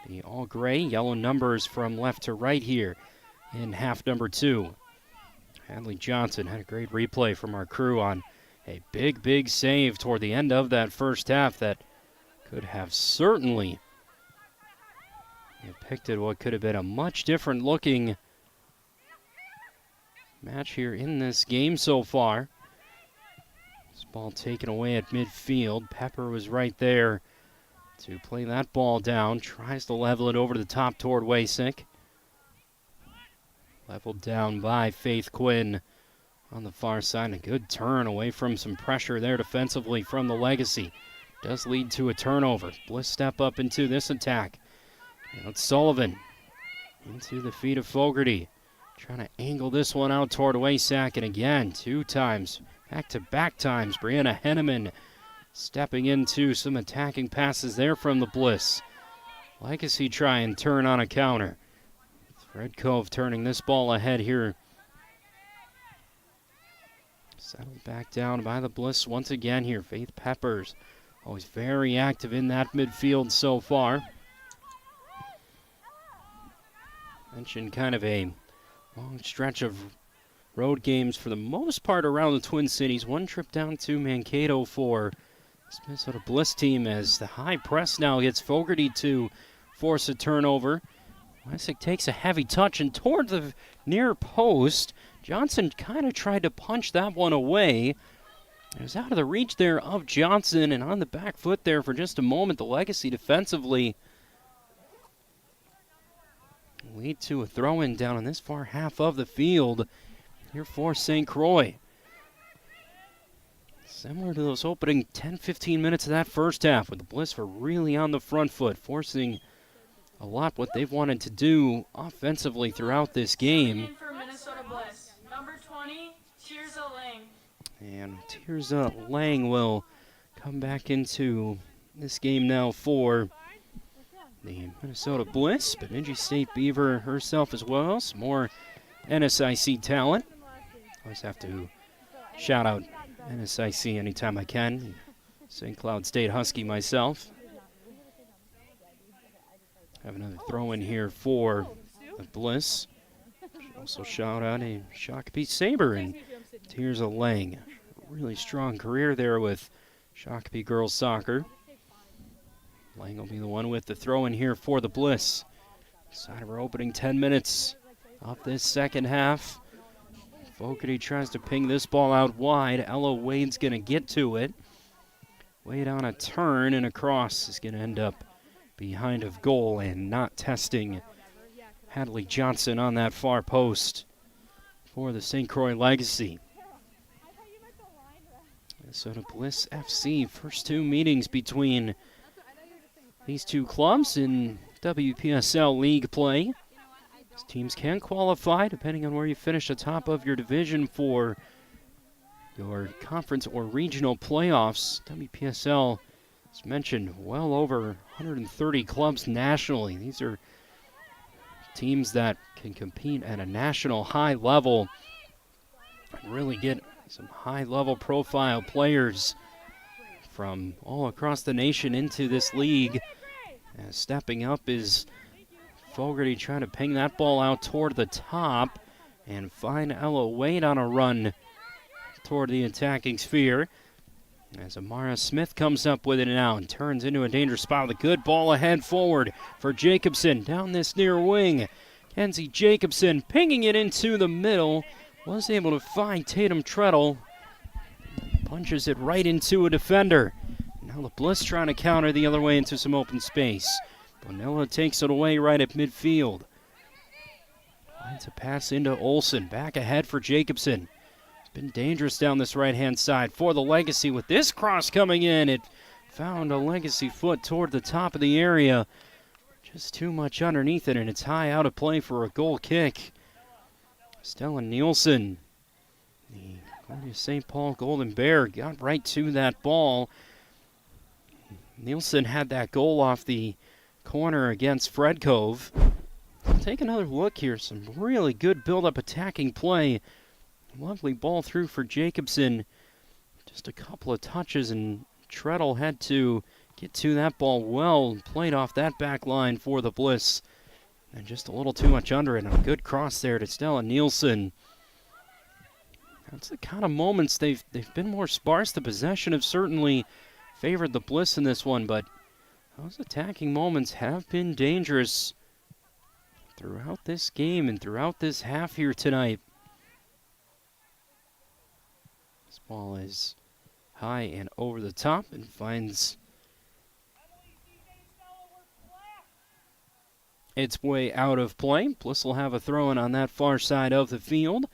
the all gray, yellow numbers from left to right here in half number 2. Hadley Johnson had a great replay from our crew on a big save toward the end of that first half that could have certainly depicted what could have been a much different looking match here in this game so far. This ball taken away at midfield. Pepper was right there to play that ball down. Tries to level it over the top toward Wasik. Leveled down by Faith Quinn on the far side. A good turn away from some pressure there defensively from the Legacy. Does lead to a turnover. Bliss step up into this attack. Now it's Sullivan into the feet of Fogarty. Trying to angle this one out toward Wasak, and again, 2 times, back-to-back times, Brianna Henneman stepping into some attacking passes there from the Bliss. Legacy try and turn on a counter. Fred Cove turning this ball ahead here. Settled back down by the Bliss once again here. Faith Peppers, always very active in that midfield so far. Mentioned kind of a long stretch of road games for the most part around the Twin Cities. One trip down to Mankato for this Minnesota Bliss team as the high press now gets Fogarty to force a turnover. Wasik takes a heavy touch and toward the near post. Johnson kind of tried to punch that one away. It was out of the reach there of Johnson, and on the back foot there for just a moment. The Legacy defensively lead to a throw-in down in this far half of the field here for St. Croix. Similar to those opening 10-15 minutes of that first half, with the Bliss were really on the front foot, forcing a lot what they've wanted to do offensively throughout this game. For Minnesota Bliss, number 20, Tirza Lang. And Tirza Lang will come back into this game now for the Minnesota Bliss. Bemidji State Beaver herself as well. Some more NSIC talent. Always have to shout out NSIC anytime I can. St. Cloud State Husky myself. Have another throw in here for the Bliss. Should also shout out a Shakopee Sabre and Tirza Lang. A really strong career there with Shakopee girls soccer. Lang will be the one with the throw in here for the Bliss. Side of our opening 10 minutes of this second half. Fogarty tries to ping this ball out wide. Ella Wade's going to get to it. Wade on a turn and across is going to end up behind of goal and not testing Hadley Johnson on that far post for the St. Croix Legacy. Minnesota Bliss FC, first 2 meetings between these 2 clubs in WPSL League play. These teams can qualify depending on where you finish atop of your division for your conference or regional playoffs. WPSL, as mentioned, well over 130 clubs nationally. These are teams that can compete at a national high level and really get some high-level profile players from all across the nation into this league. And stepping up is Fogarty trying to ping that ball out toward the top and find Ella Wade on a run toward the attacking sphere. As Amara Smith comes up with it now and turns into a dangerous spot with a good ball ahead forward for Jacobson down this near wing. Kenzie Jacobson pinging it into the middle. Was able to find Tatum Treadle. Punches it right into a defender. Now the Bliss trying to counter the other way into some open space. Bonilla takes it away right at midfield. Finds a pass into Olsen. Back ahead for Jacobson. It's been dangerous down this right-hand side for the Legacy with this cross coming in. It found a Legacy foot toward the top of the area. Just too much underneath it, and it's high out of play for a goal kick. Stella Nielsen, the St. Paul Golden Bear, got right to that ball. Nielsen had that goal off the corner against Fred Cove. Take another look here. Some really good build-up attacking play. Lovely ball through for Jacobson. Just a couple of touches, and Treadle had to get to that ball well. Played off that back line for the Bliss. And just a little too much under it. And a good cross there to Stella Nielsen. That's the kind of moments they've been more sparse. The possession have certainly favored the Bliss in this one, but those attacking moments have been dangerous throughout this game and throughout this half here tonight. This ball is high and over the top and finds its way out of play. Bliss will have a throw-in on that far side of the field.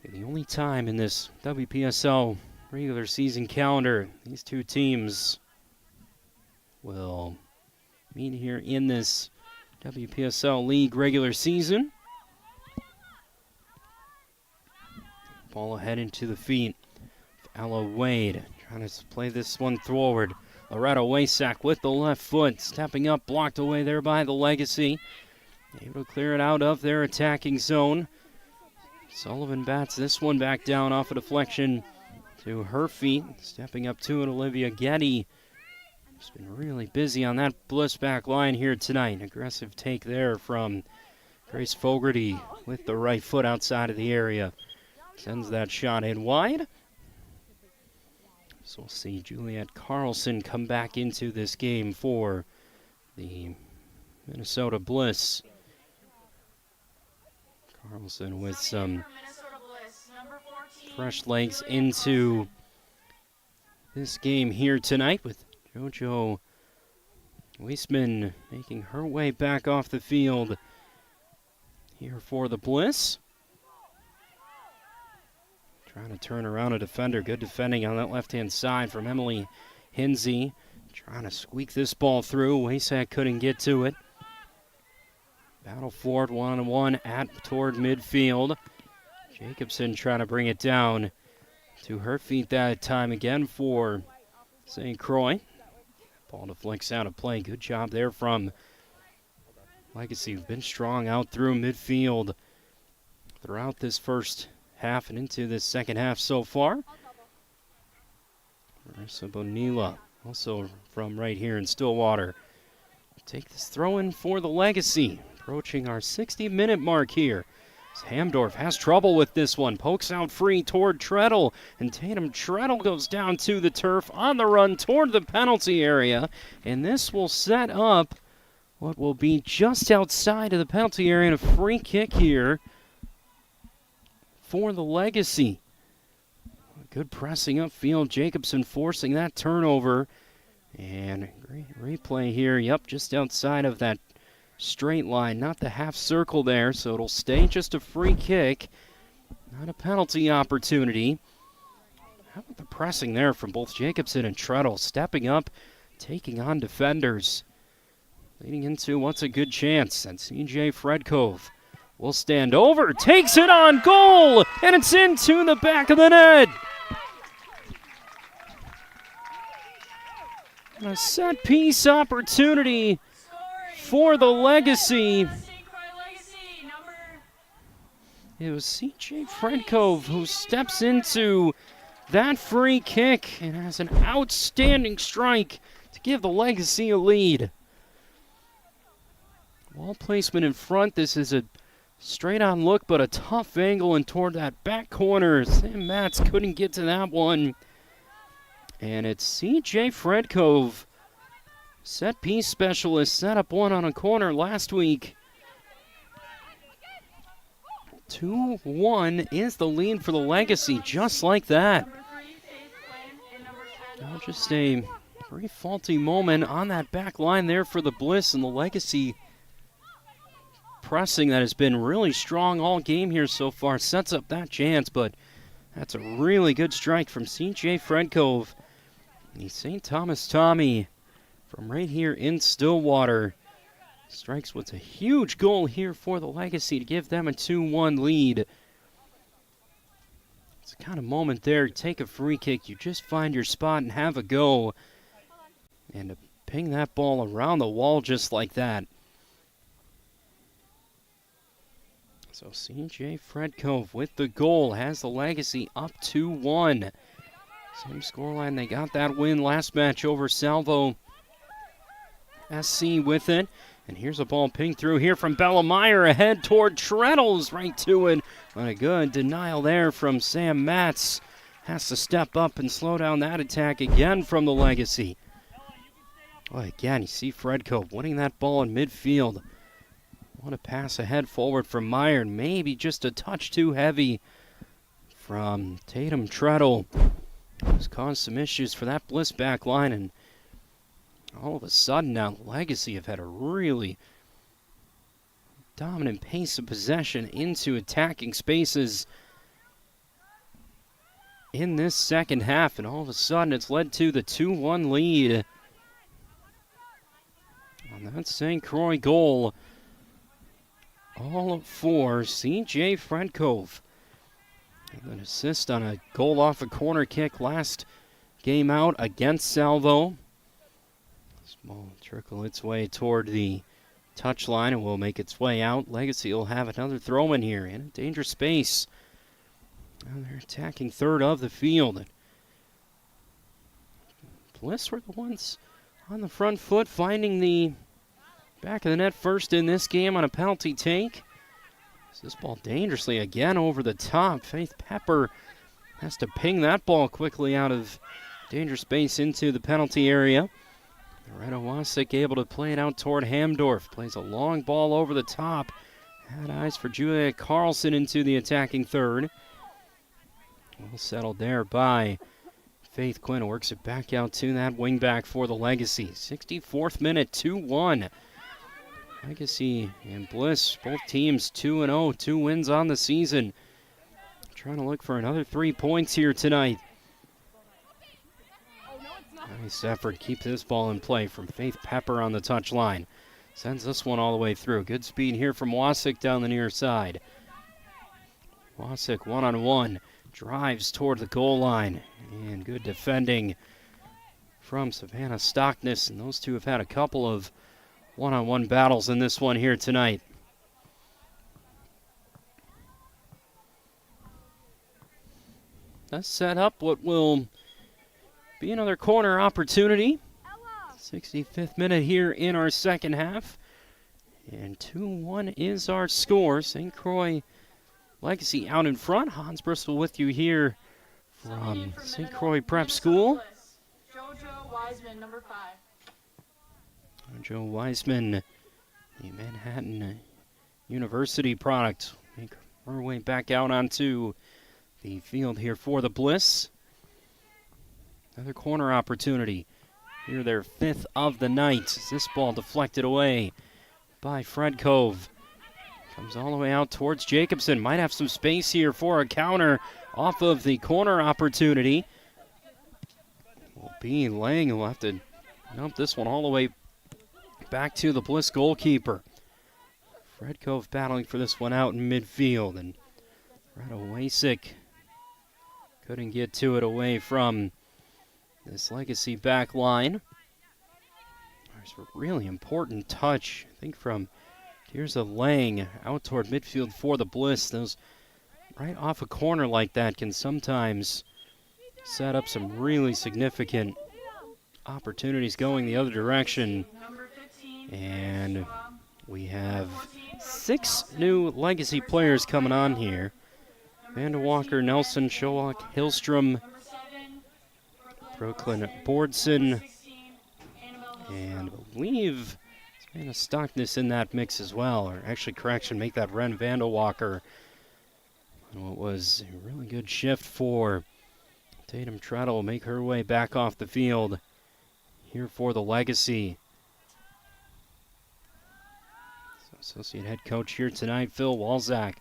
The only time in this WPSL regular season calendar these two teams will meet here in this WPSL League regular season. Ball ahead into the feet of Ella Wade, trying to play this one forward. Loretta Wasak with the left foot, stepping up, blocked away there by the Legacy. Able to clear it out of their attacking zone. Sullivan bats this one back down off a deflection to her feet. Stepping up to it, Olivia Getty. She's been really busy on that Bliss back line here tonight. Aggressive take there from Grace Fogarty with the right foot outside of the area. Sends that shot in wide. So we'll see Juliet Carlson come back into this game for the Minnesota Bliss. Carlson with some fresh legs into this game here tonight, with JoJo Weisman making her way back off the field here for the Bliss. Trying to turn around a defender. Good defending on that left-hand side from Emily Hinsey. Trying to squeak this ball through. Wasak couldn't get to it. Battle for it, 1-on-1 toward midfield. Jacobson trying to bring it down to her feet that time again for St. Croix. Ball deflects out of play. Good job there from Legacy. Been strong out through midfield throughout this first half and into this second half so far. Marissa Bonilla, also from right here in Stillwater. Take this throw in for the Legacy. Approaching our 60-minute mark here. Hamdorf has trouble with this one. Pokes out free toward Treadle. And Tatum Treadle goes down to the turf on the run toward the penalty area. And this will set up what will be just outside of the penalty area and a free kick here for the Legacy. Good pressing upfield. Jacobson forcing that turnover. And great replay here. Yep, just outside of that straight line, not the half circle there, so it'll stay just a free kick, not a penalty opportunity. How about the pressing there from both Jacobson and Treadle, stepping up, taking on defenders, leading into what's a good chance, and CJ Fredcove will stand over, takes it on goal, and it's into the back of the net. A set piece opportunity for the Legacy. It was CJ Fredcove who steps into that free kick and has an outstanding strike to give the Legacy a lead. Ball placement in front. This is a straight-on look, but a tough angle and toward that back corner. Sam Matz couldn't get to that one. And it's C.J. Fredkove, set piece specialist, set up one on a corner last week. 2-1 is the lead for the Legacy, just like that. Now just a very faulty moment on that back line there for the Bliss, and the Legacy pressing that has been really strong all game here so far sets up that chance, but that's a really good strike from C.J. Fredkove. The St. Thomas Tommy from right here in Stillwater strikes what's a huge goal here for the Legacy to give them a 2-1 lead. It's the kind of moment there, take a free kick, you just find your spot and have a go. And to ping that ball around the wall just like that. So C.J. Fredkove with the goal has the Legacy up 2-1. Same scoreline, they got that win last match over Salvo SC with it. And here's a ball pinged through here from Bellameyer ahead toward Treadles, right to it. But a good denial there from Sam Matz. Has to step up and slow down that attack again from the Legacy. Oh, again, you see Fredkove winning that ball in midfield. What a pass ahead forward from Meyer, and maybe just a touch too heavy from Tatum Treadle. It's caused some issues for that Bliss back line, and all of a sudden now the Legacy have had a really dominant pace of possession into attacking spaces in this second half, and all of a sudden it's led to the 2-1 lead on that St. Croix goal. All for C.J. Fredkove. An assist on a goal off a corner kick last game out against Salvo. Small trickle its way toward the touchline and will make its way out. Legacy will have another throw in here in a dangerous space. Now they're attacking third of the field. Bliss were the ones on the front foot, finding the back of the net first in this game on a penalty take. This ball dangerously again over the top. Faith Pepper has to ping that ball quickly out of danger space into the penalty area. Loretta Wasik able to play it out toward Hamdorf. Plays a long ball over the top. Had eyes for Julia Carlson into the attacking third. Well settled there by Faith Quinn. Works it back out to that wingback for the Legacy. 64th minute, 2-1. Legacy and Bliss, both teams 2-0, 2 wins on the season. Trying to look for another 3 points here tonight. Nice effort, keep this ball in play from Faith Pepper on the touchline. Sends this one all the way through. Good speed here from Wasik down the near side. Wasik one-on-one, drives toward the goal line. And good defending from Savannah Stockness. And those two have had a couple of one-on-one battles in this one here tonight. Let's set up what will be another corner opportunity. 65th minute here in our second half. And 2-1 is our score. St. Croix Legacy out in front. Hans Bristol with you here from St. Croix Prep School. JoJo Wiseman, number 5. Joe Wiseman, the Manhattan University product. Make our way back out onto the field here for the Bliss. Another corner opportunity. Here their 5th of the night. This ball deflected away by Fredkove. Comes all the way out towards Jacobson. Might have some space here for a counter off of the corner opportunity. Will be Lang who will have to dump this one all the way back to the Bliss goalkeeper. Fredkove battling for this one out in midfield, and Retta Wasik couldn't get to it away from this Legacy back line. There's a really important touch, I think, from Tirza Lang out toward midfield for the Bliss. Those right off a corner like that can sometimes set up some really significant opportunities going the other direction. And we have 6 new Legacy players coming on here. Amanda Walker, Nelson, Showalk, Hillstrom, Brooklyn Boardson. And I believe Savannah Stockness in that mix as well. Or actually, correction, make that Ren Vandelwalker. And what was a really good shift for Tatum Treadle. Make her way back off the field here for the Legacy. So associate head coach here tonight, Phil Walzak.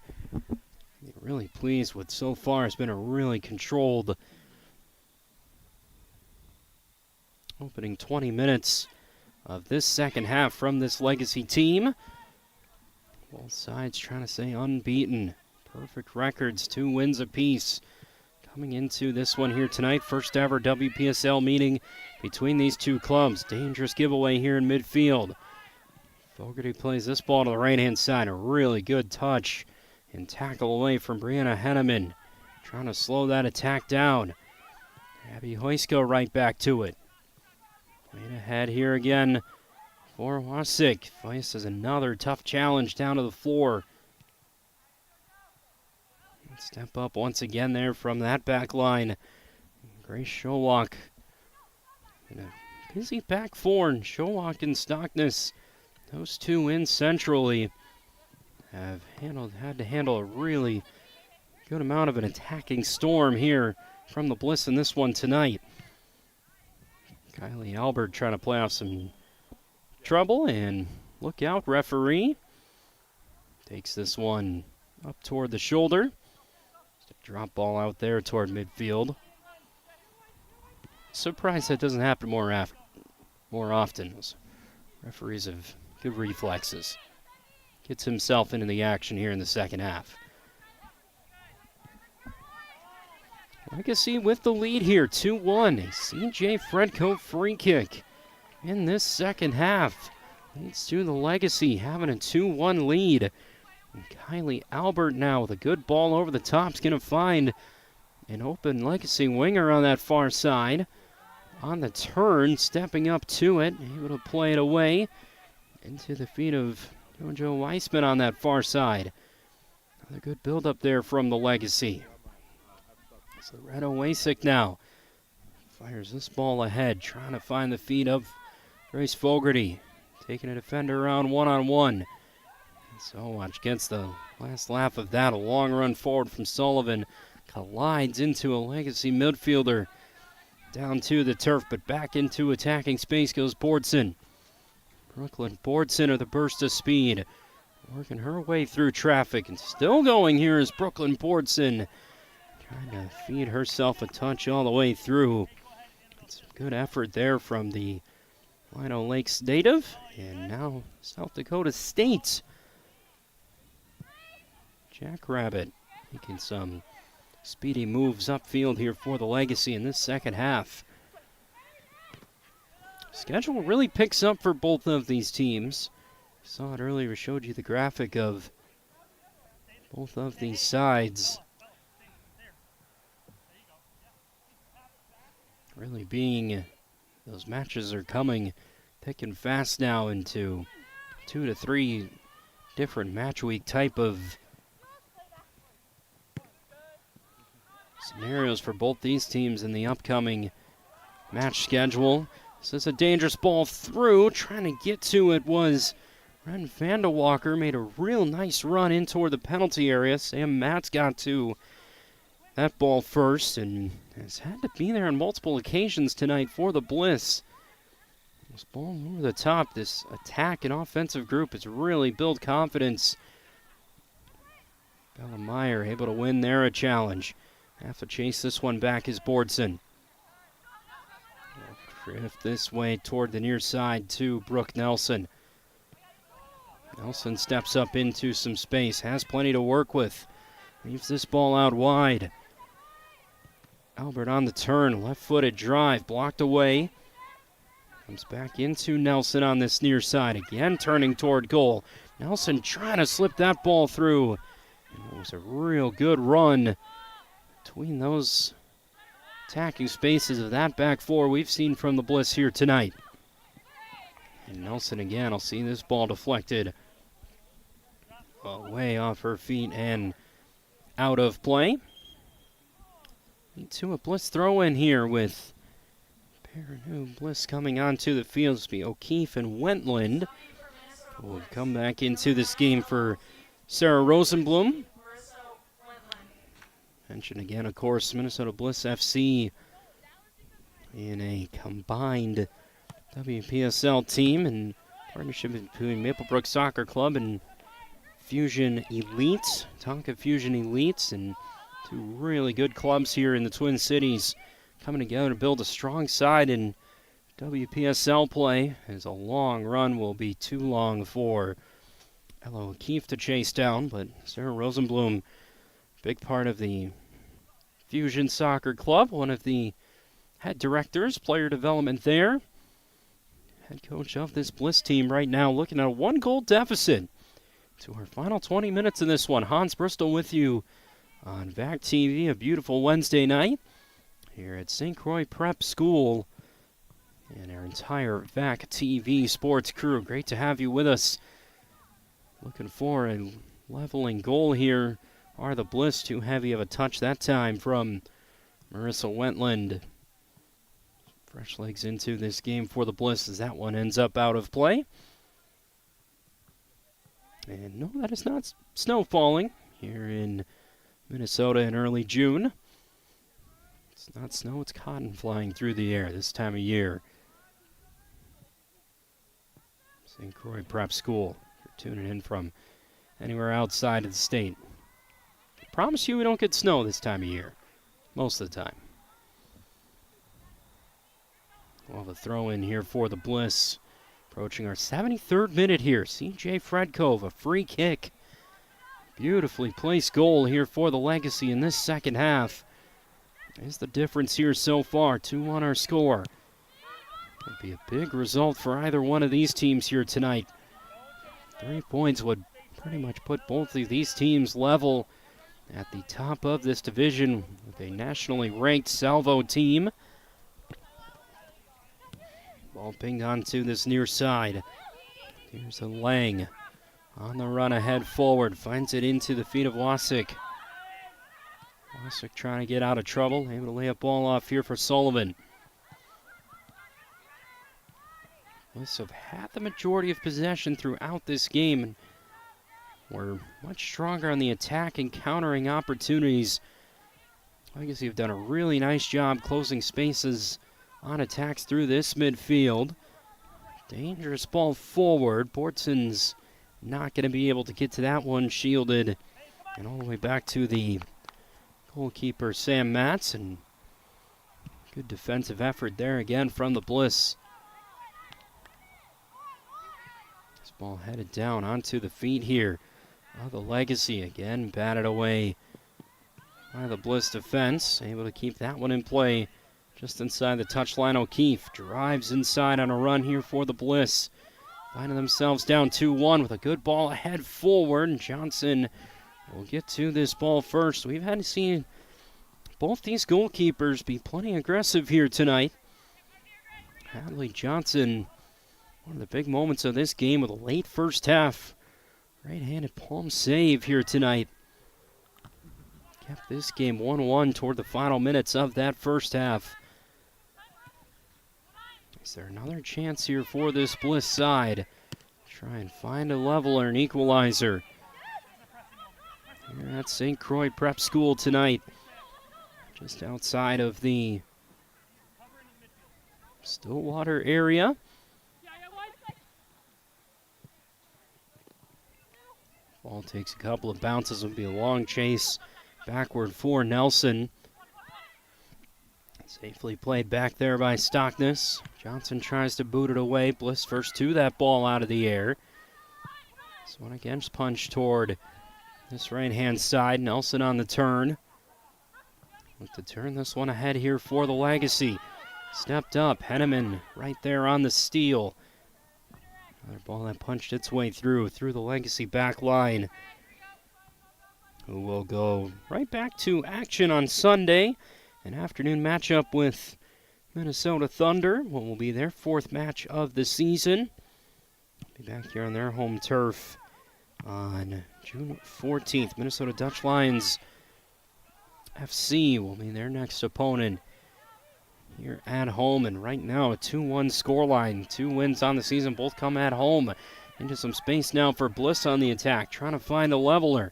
Really pleased with so far. It's been a really controlled opening 20 minutes of this second half from this Legacy team. Both sides trying to stay unbeaten. Perfect records, 2 wins apiece. Coming into this one here tonight, first ever WPSL meeting between these two clubs. Dangerous giveaway here in midfield. Fogarty plays this ball to the right-hand side. A really good touch and tackle away from Brianna Henneman. Trying to slow that attack down. Abby Hoysko right back to it. Playing ahead here again for Wasik. Faces another tough challenge down to the floor. Step up once again there from that back line. Grace Showalk in a busy back four. And Showalk and Stockness, those two in centrally, have had to handle a really good amount of an attacking storm here from the Bliss in this one tonight. Kylie Albert trying to play off some trouble, and look out, referee. Takes this one up toward the shoulder. Drop ball out there toward midfield. Surprised that doesn't happen more often. Those referees have good reflexes. Gets himself into the action here in the second half. Legacy with the lead here, 2-1. A CJ Fredco free kick in this second half. Leads to the Legacy having a 2-1 lead. And Kylie Albert now with a good ball over the top is going to find an open Legacy winger on that far side. On the turn, stepping up to it, able to play it away into the feet of JoJo Weissman on that far side. Another good build-up there from the Legacy. So Loretta Wasik now fires this ball ahead, trying to find the feet of Grace Fogarty. Taking a defender around one-on-one. So watch gets the last laugh of that. A long run forward from Sullivan. Collides into a Legacy midfielder. Down to the turf, but back into attacking space goes Boardson. Brooklyn Boardson with a burst of speed. Working her way through traffic. And still going here is Brooklyn Boardson. Trying to feed herself a touch all the way through. Some good effort there from the Lino Lakes native. And now South Dakota State. Jackrabbit making some speedy moves upfield here for the Legacy in this second half. Schedule really picks up for both of these teams. Saw it earlier, we showed you the graphic of both of these sides. Really being, those matches are coming thick and fast now into 2 to 3 different match week type of scenarios for both these teams in the upcoming match schedule. This is a dangerous ball through. Trying to get to it was Ren Vandelwalker. Made a real nice run in toward the penalty area. Sam Matz got to that ball first and has had to be there on multiple occasions tonight for the Bliss. This ball over the top. This attack and offensive group has really built confidence. Bella Meyer able to win there a challenge. Have to chase this one back is Boardson. Drift this way toward the near side to Brooke Nelson. Nelson steps up into some space, has plenty to work with. Leaves this ball out wide. Albert on the turn, left-footed drive, blocked away. Comes back into Nelson on this near side, again turning toward goal. Nelson trying to slip that ball through. And it was a real good run between those attacking spaces of that back four we've seen from the Bliss here tonight. And Nelson again, I'll see this ball deflected way off her feet and out of play. To a Bliss throw in here with Here, new Bliss coming onto the field. It's be O'Keefe and Wentland. We'll come back into this game for Sarah Rosenblum. Mention again, of course, Minnesota Bliss FC in a combined WPSL team in partnership between Maplebrook Soccer Club and Fusion Elites, Tonka Fusion Elites, and two really good clubs here in the Twin Cities coming together to build a strong side in WPSL play, as a long run will be too long for Ella O'Keefe to chase down, but Sarah Rosenblum, big part of the Fusion Soccer Club, one of the head directors, player development there. Head coach of this Bliss team right now, looking at a 1-goal deficit to our final 20 minutes in this one. Hans Bristol with you on VAC TV, a beautiful Wednesday night here at St. Croix Prep School, and our entire VAC TV sports crew. Great to have you with us. Looking for a leveling goal here. Are the Bliss too heavy of a touch that time from Marissa Wentland? Fresh legs into this game for the Bliss as that one ends up out of play. And no, that is not snow falling here in Minnesota in early June. It's not snow, it's cotton flying through the air this time of year. St. Croix Prep School. If you're tuning in from anywhere outside of the state, I promise you we don't get snow this time of year. Most of the time. We'll have a throw in here for the Bliss. Approaching our 73rd minute here. CJ Fredkove, a free kick. Beautifully placed goal here for the Legacy in this second half. Is the difference here so far. 2-1 our score. Would be a big result for either one of these teams here tonight. 3 points would pretty much put both of these teams level at the top of this division with a nationally ranked Salvo team. Ball pinged onto this near side. Here's a Lang on the run ahead forward. Finds it into the feet of Wasik. Wasik trying to get out of trouble. Able to lay a ball off here for Sullivan. Bliss have had the majority of possession throughout this game, and we're much stronger on the attack and countering opportunities. Legacy have done a really nice job closing spaces on attacks through this midfield. Dangerous ball forward. Bortson's not going to be able to get to that one, shielded. And all the way back to the goalkeeper, Sam Matz. And good defensive effort there again from the Bliss. This ball headed down onto the feet here of the Legacy. Again, batted away by the Bliss defense. Able to keep that one in play. Just inside the touchline, O'Keefe drives inside on a run here for the Bliss. Finding themselves down 2-1 with a good ball ahead forward. And Johnson will get to this ball first. We've had to see both these goalkeepers be plenty aggressive here tonight. Hadley Johnson, one of the big moments of this game with a late first half. Right-handed palm save here tonight. Kept this game 1-1 toward the final minutes of that first half. Is there another chance here for this Bliss side? Try and find a leveler, an equalizer. Here at St. Croix Prep School tonight. Just outside of the Stillwater area. Ball takes a couple of bounces. It'll be a long chase backward for Nelson. Safely played back there by Stockness. Johnson tries to boot it away. Bliss first to that ball out of the air. This one against punch toward this right-hand side. Nelson on the turn. Look to turn this one ahead here for the Legacy. Stepped up. Henneman right there on the steal. Another ball that punched its way through the Legacy back line. Who will go right back to action on Sunday. An afternoon matchup with Minnesota Thunder. What will be their fourth match of the season. Be back here on their home turf on June 14th. Minnesota Dutch Lions FC will be their next opponent here at home, and right now a 2-1 scoreline. 2 wins on the season, both come at home. Into some space now for Bliss on the attack, trying to find a leveler.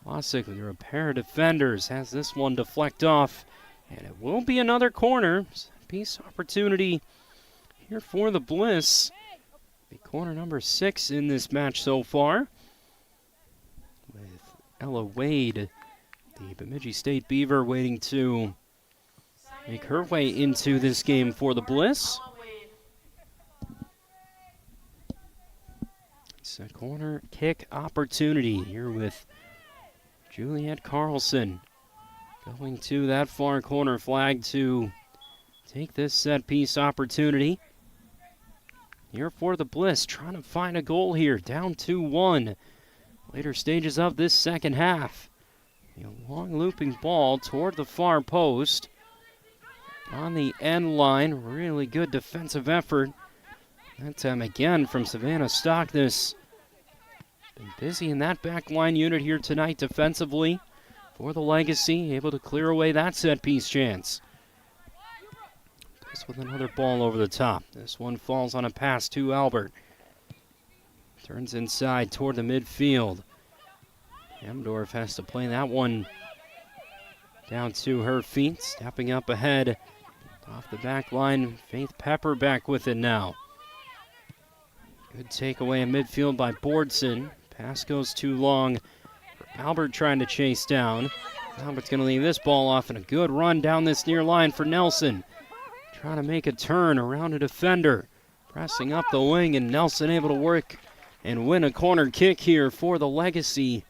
Wasick with a pair of defenders has this one deflect off, and it will be another corner. Piece opportunity here for the Bliss. The corner number 6 in this match so far. With Ella Wade, the Bemidji State Beaver, waiting to make her way into this game for the Bliss. It's a corner kick opportunity here with Juliet Carlson going to that far corner flag to take this set piece opportunity. Here for the Bliss, trying to find a goal here, down 2-1. Later stages of this second half. A long looping ball toward the far post. On the end line, really good defensive effort. That time again from Savannah Stockness. Been busy in that back line unit here tonight defensively for the Legacy, able to clear away that set piece chance. Just with another ball over the top. This one falls on a pass to Albert. Turns inside toward the midfield. Amdorf has to play that one down to her feet, stepping up ahead. Off the back line, Faith Pepper back with it now. Good takeaway in midfield by Bordson. Pass goes too long for Albert trying to chase down. Albert's going to leave this ball off, and a good run down this near line for Nelson. Trying to make a turn around a defender. Pressing up the wing, and Nelson able to work and win a corner kick here for the Legacy.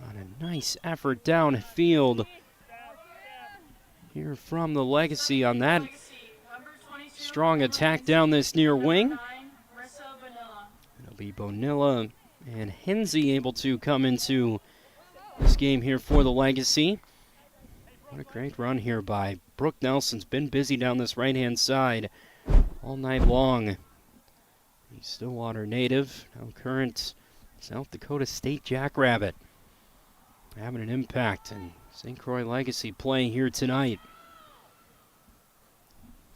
On a nice effort downfield here from the Legacy on that strong attack down this near wing. It'll be Bonilla and Hinsey able to come into this game here for the Legacy. What a great run here by Brooke Nelson's been busy down this right-hand side all night long. He's Stillwater native, now current South Dakota State Jackrabbit. Having an impact in St. Croix Legacy play here tonight.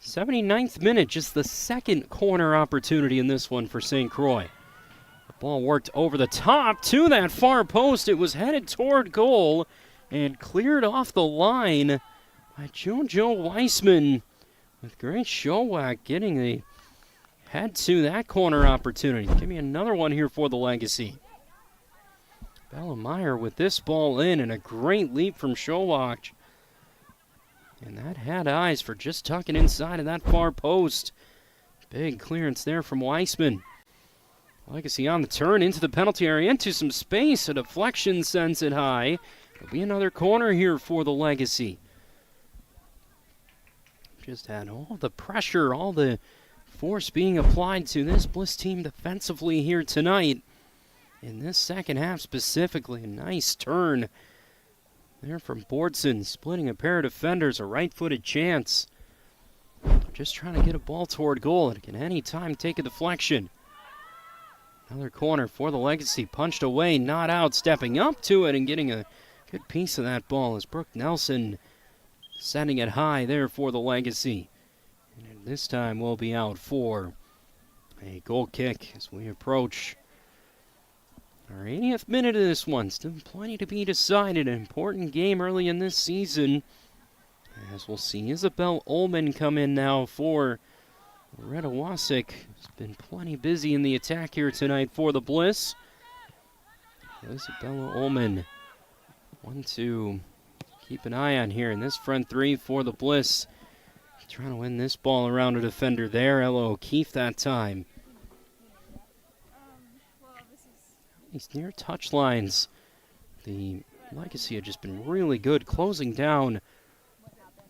79th minute, just the second corner opportunity in this one for St. Croix. The ball worked over the top to that far post. It was headed toward goal and cleared off the line by JoJo Weissman. With great Showak getting the head to that corner opportunity. Give me another one here for the Legacy. Bellemeyer with this ball in, and a great leap from Showak. And that had eyes for just tucking inside of that far post. Big clearance there from Weissman. Legacy on the turn into the penalty area, into some space. A deflection sends it high. There'll be another corner here for the Legacy. Just had all the pressure, all the force being applied to this Bliss team defensively here tonight. In this second half specifically, a nice turn there from Bordson, splitting a pair of defenders, a right-footed chance. Just trying to get a ball toward goal. It can any time take a deflection. Another corner for the Legacy, punched away, not out, stepping up to it and getting a good piece of that ball is Brooke Nelson, sending it high there for the Legacy. And this time we'll be out for a goal kick as we approach our 80th minute of this one. Still plenty to be decided. An important game early in this season. As we'll see Isabel Ullman come in now for Loretta Wasick. Has been plenty busy in the attack here tonight for the Bliss. Isabella Ullman, one to keep an eye on here in this front three for the Bliss. Trying to win this ball around a defender there. Ella O'Keefe that time. These near touch lines. The Legacy have just been really good closing down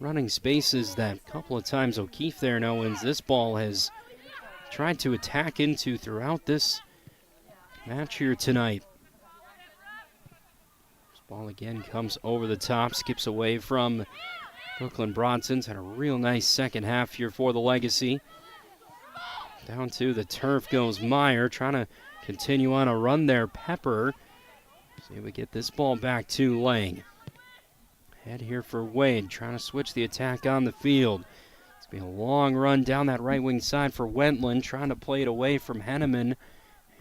running spaces. That couple of times O'Keefe there now wins this ball has tried to attack into throughout this match here tonight. This ball again comes over the top, skips away from Brooklyn Bronson's. Had a real nice second half here for the Legacy. Down to the turf goes Meyer, trying to continue on a run there. Pepper. See if we get this ball back to Lang. Head here for Wade, trying to switch the attack on the field. It's been a long run down that right wing side for Wentland, trying to play it away from Henneman.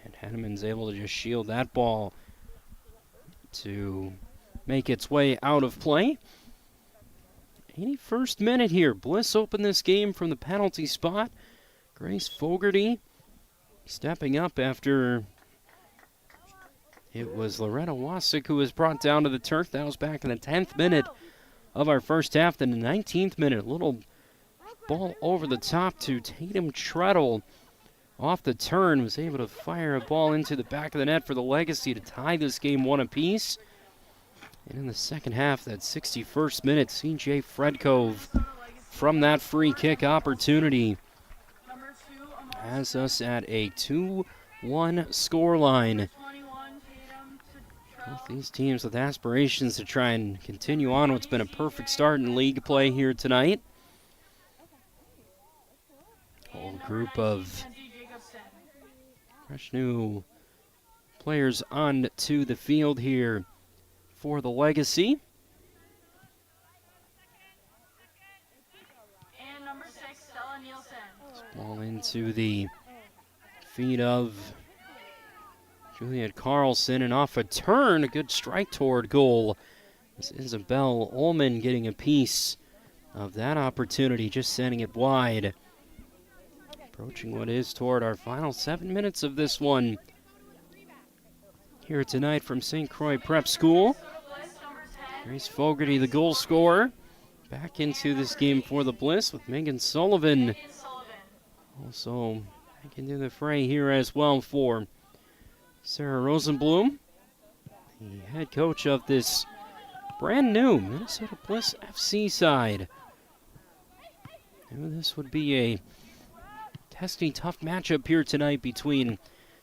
And Henneman's able to just shield that ball to make its way out of play. 81st minute here. Bliss opened this game from the penalty spot. Grace Fogarty stepping up after it was Loretta Wasik who was brought down to the turf. That was back in the 10th minute of our first half. Then the 19th minute, a little ball over the top to Tatum Treadle. Off the turn, was able to fire a ball into the back of the net for the Legacy to tie this game 1 apiece. And in the second half, that 61st minute, CJ Fredkove from that free kick opportunity has us at a 2-1 scoreline. Both these teams with aspirations to try and continue on what's been a perfect start in league play here tonight. Whole group of fresh new players on to the field here for the Legacy. And number 6, Stella Nielsen. Ball into the feet of Juliet Carlson, and off a turn, a good strike toward goal. This is Isabel Ullman getting a piece of that opportunity, just sending it wide. Approaching what is toward our final 7 minutes of this one here tonight from St. Croix Prep School. Grace Fogarty, the goal scorer, back into this game for the Bliss with Megan Sullivan. Also back into the fray here as well for Sarah Rosenblum, the head coach of this brand new Minnesota Bliss FC side. And this would be a testy, tough matchup here tonight between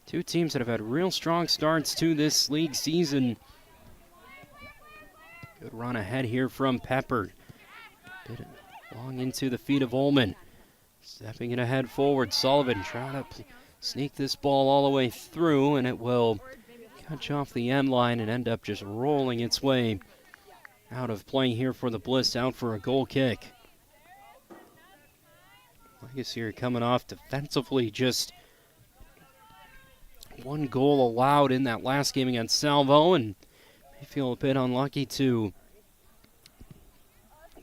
two teams that have had real strong starts to this league season. Good run ahead here from Pepper. Bit it long into the feet of Ullman. Stepping it ahead forward, Sullivan trying to sneak this ball all the way through, and it will catch off the end line and end up just rolling its way out of play here for the Bliss, out for a goal kick. Legacy here coming off defensively, just one goal allowed in that last game against Salvo, and may feel a bit unlucky to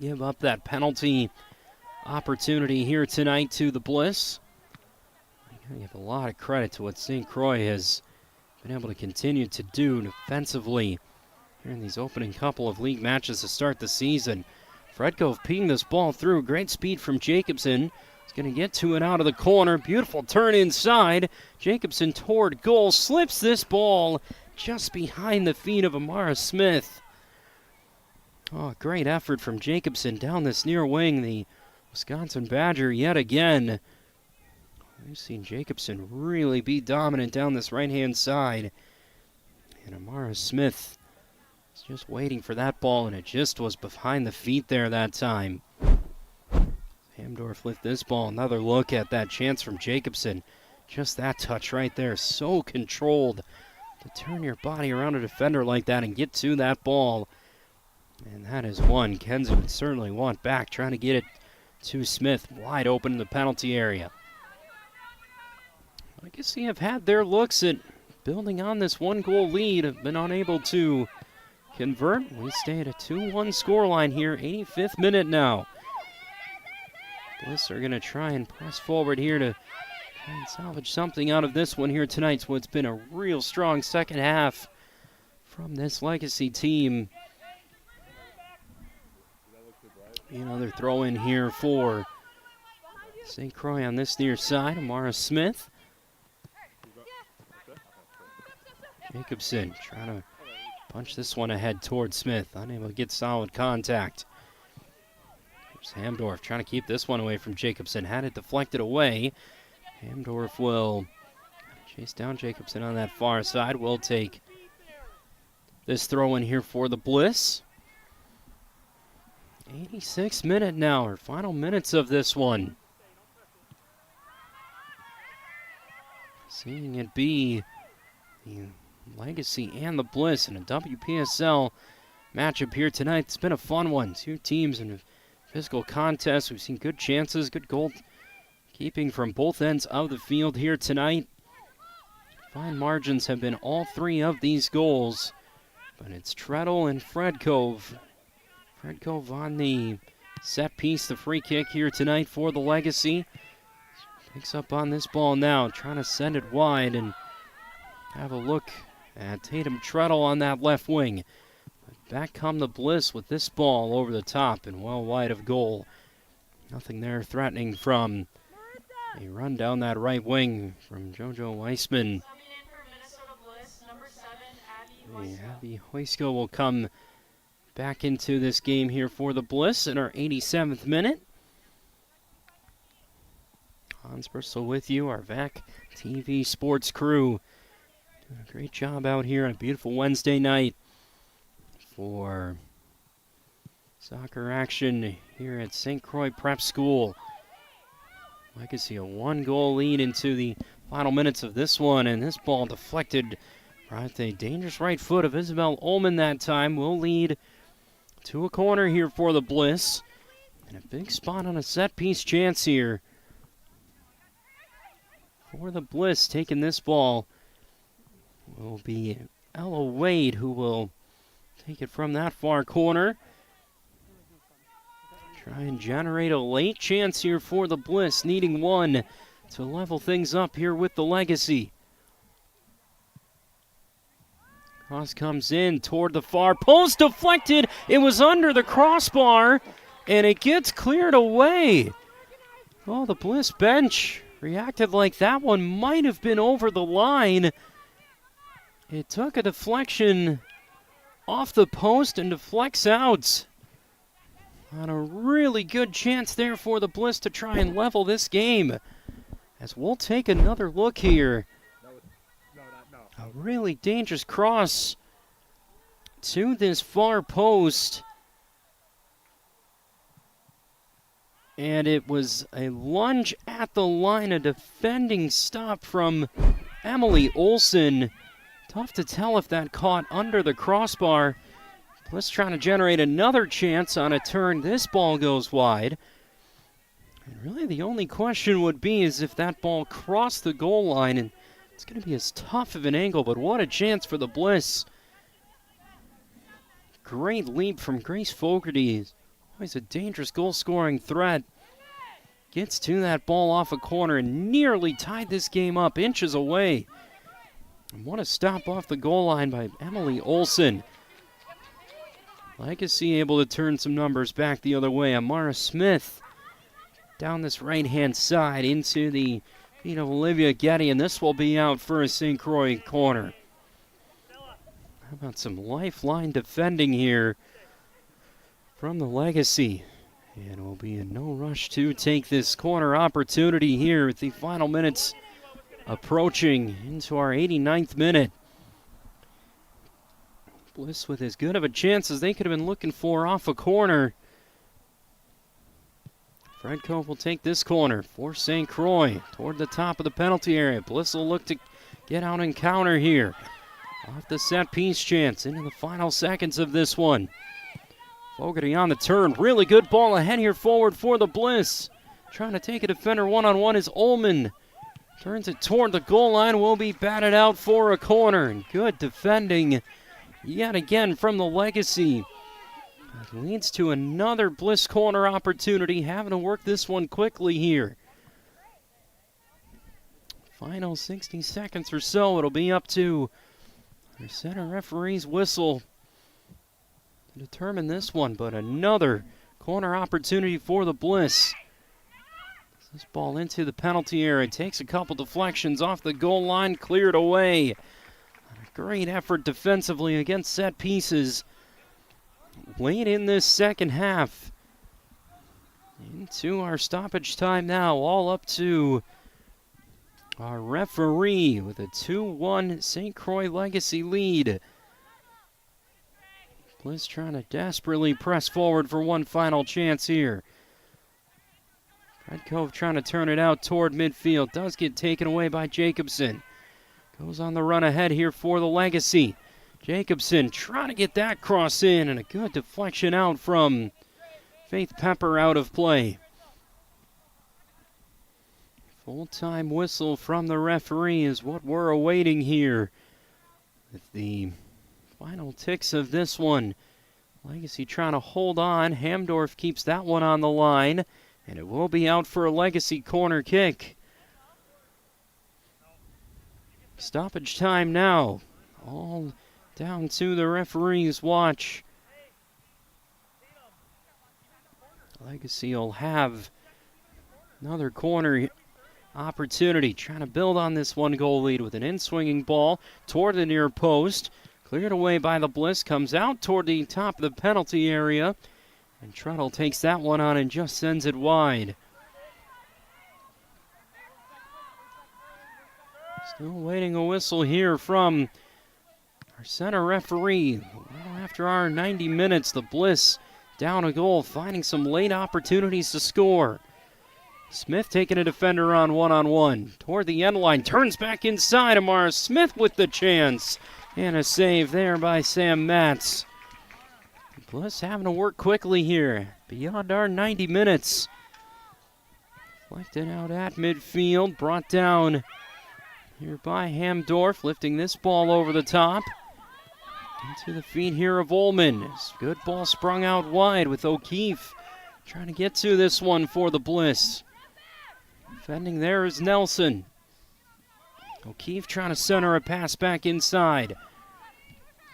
give up that penalty opportunity here tonight to the Bliss. I give a lot of credit to what St. Croix has been able to continue to do defensively here in these opening couple of league matches to start the season. Fredkove peeing this ball through, great speed from Jacobson. He's going to get to it out of the corner. Beautiful turn inside. Jacobson toward goal, slips this ball just behind the feet of Amara Smith. Oh, great effort from Jacobson down this near wing. The Wisconsin Badger yet again. We've seen Jacobson really be dominant down this right-hand side. And Amara Smith is just waiting for that ball, and it just was behind the feet there that time. Hamdorf lift this ball. Another look at that chance from Jacobson. Just that touch right there. So controlled to turn your body around a defender like that and get to that ball. And that is one Kenzie would certainly want back, trying to get it to Smith wide open in the penalty area. I guess they have had their looks at building on this one-goal lead, have been unable to convert. We stay at a 2-1 scoreline here, 85th minute now. Bliss are going to try and press forward here to try and salvage something out of this one here tonight. So it's been a real strong second half from this Legacy team. Another throw in here for St. Croix on this near side. Amara Smith. Jacobson trying to punch this one ahead toward Smith. Unable to get solid contact. There's Hamdorf trying to keep this one away from Jacobson. Had it deflected away. Hamdorf will chase down Jacobson on that far side. Will take this throw in here for the Bliss. 86th minute now, our final minutes of this one. Seeing it be the Legacy and the Bliss in a WPSL matchup here tonight. It's been a fun one. Two teams in a physical contest. We've seen good chances, good goalkeeping from both ends of the field here tonight. Fine margins have been all three of these goals, but it's Treadle and Fredkove. Fredkove on the set piece, the free kick here tonight for the Legacy. Picks up on this ball now, trying to send it wide and have a look at Tatum Treadle on that left wing. But back come the Bliss with this ball over the top and well wide of goal. Nothing there threatening from a run down that right wing from JoJo Weissman. Abby Hoysko will come back into this game here for the Bliss in our 87th minute. Hans Bristol with you, our VAC TV sports crew. Doing a great job out here on a beautiful Wednesday night for soccer action here at St. Croix Prep School. Legacy a 1-goal lead into the final minutes of this one, and this ball deflected right at the dangerous right foot of Isabel Ullman that time. Will lead to a corner here for the Bliss. And a big spot on a set-piece chance here for the Bliss. Taking this ball will be Ella Wade, who will take it from that far corner. Try and generate a late chance here for the Bliss, needing one to level things up here with the Legacy. Cross comes in toward the far post, deflected. It was under the crossbar, and it gets cleared away. Oh, the Bliss bench reacted like that one might have been over the line. It took a deflection off the post and deflects out. On a really good chance there for the Bliss to try and level this game. As we'll take another look here. A really dangerous cross to this far post. And it was a lunge at the line, a defending stop from Emily Olson. Tough to tell if that caught under the crossbar. Bliss trying to generate another chance on a turn. This ball goes wide. And really the only question would be is if that ball crossed the goal line, and it's going to be as tough of an angle, but what a chance for the Bliss. Great leap from Grace Fogarty. Always a dangerous goal-scoring threat. Gets to that ball off a corner and nearly tied this game up, inches away. And what a stop off the goal line by Emily Olson. Legacy able to turn some numbers back the other way. Amara Smith down this right-hand side into the feet of Olivia Getty, and this will be out for a St. Croix corner. How about some lifeline defending here from the Legacy? And we'll be in no rush to take this corner opportunity here with the final minutes approaching into our 89th minute. Bliss with as good of a chance as they could have been looking for off a corner. Fredkove will take this corner for St. Croix toward the top of the penalty area. Bliss will look to get out and counter here. Off the set piece chance into the final seconds of this one. Fogarty on the turn. Really good ball ahead here forward for the Bliss. Trying to take a defender one-on-one is Ullman. Turns it toward the goal line. Will be batted out for a corner. And good defending yet again from the Legacy. That leads to another Bliss corner opportunity. Having to work this one quickly here. Final 60 seconds or so. It'll be up to our center referee's whistle to determine this one. But another corner opportunity for the Bliss. This ball into the penalty area. Takes a couple deflections off the goal line. Cleared away. Great effort defensively against set pieces. Late in this second half. Into our stoppage time now. All up to our referee with a 2-1 St. Croix Legacy lead. Bliss trying to desperately press forward for one final chance here. Fredkove trying to turn it out toward midfield. Does get taken away by Jacobson. Goes on the run ahead here for the Legacy. Jacobson trying to get that cross in, and a good deflection out from Faith Pepper out of play. Full-time whistle from the referee is what we're awaiting here. With the final ticks of this one, Legacy trying to hold on. Hamdorf keeps that one on the line, and it will be out for a Legacy corner kick. Stoppage time now. All down to the referee's watch. Legacy will have another corner opportunity. Trying to build on this 1-goal lead with an in-swinging ball toward the near post. Cleared away by the Bliss. Comes out toward the top of the penalty area. And Treadle takes that one on and just sends it wide. Still waiting a whistle here from our center referee. Well, after our 90 minutes, the Bliss down a goal, finding some late opportunities to score. Smith taking a defender on one-on-one. Toward the end line, turns back inside. Amara Smith with the chance. And a save there by Sam Matz. Bliss having to work quickly here. Beyond our 90 minutes. Deflected out at midfield. Brought down here by Hamdorf. Lifting this ball over the top. Into the feet here of Ullman. Good ball sprung out wide with O'Keefe. Trying to get to this one for the Bliss. Defending there is Nelson. O'Keefe trying to center a pass back inside.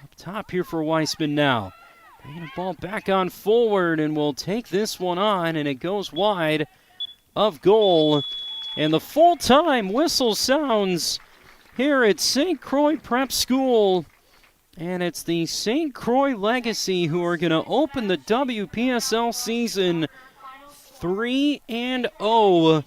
Up top here for Weissman now. Bringing the ball back on forward, and will take this one on, and it goes wide of goal. And the full-time whistle sounds here at St. Croix Prep School. And it's the St. Croix Legacy who are going to open the WPSL season 3-0.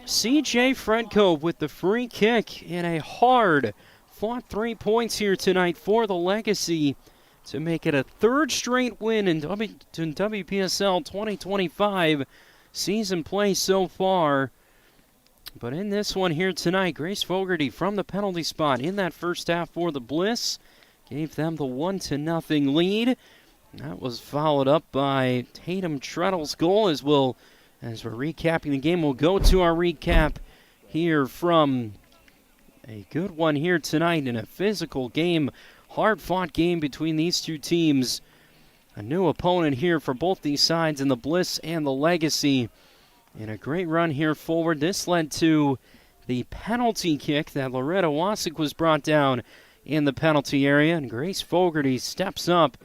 CJ Fredkove with the free kick in a hard-fought 3 points here tonight for the Legacy to make it a third straight win in WPSL 2025 season play so far. But in this one here tonight, Grace Fogarty from the penalty spot in that first half for the Bliss gave them the 1-0 lead. That was followed up by Tatum Treadle's goal. As we're recapping the game, we'll go to our recap here from a good one here tonight in a physical game, hard-fought game between these two teams. A new opponent here for both these sides in the Bliss and the Legacy. And a great run here forward. This led to the penalty kick that Loretta Wasik was brought down in the penalty area. And Grace Fogarty steps up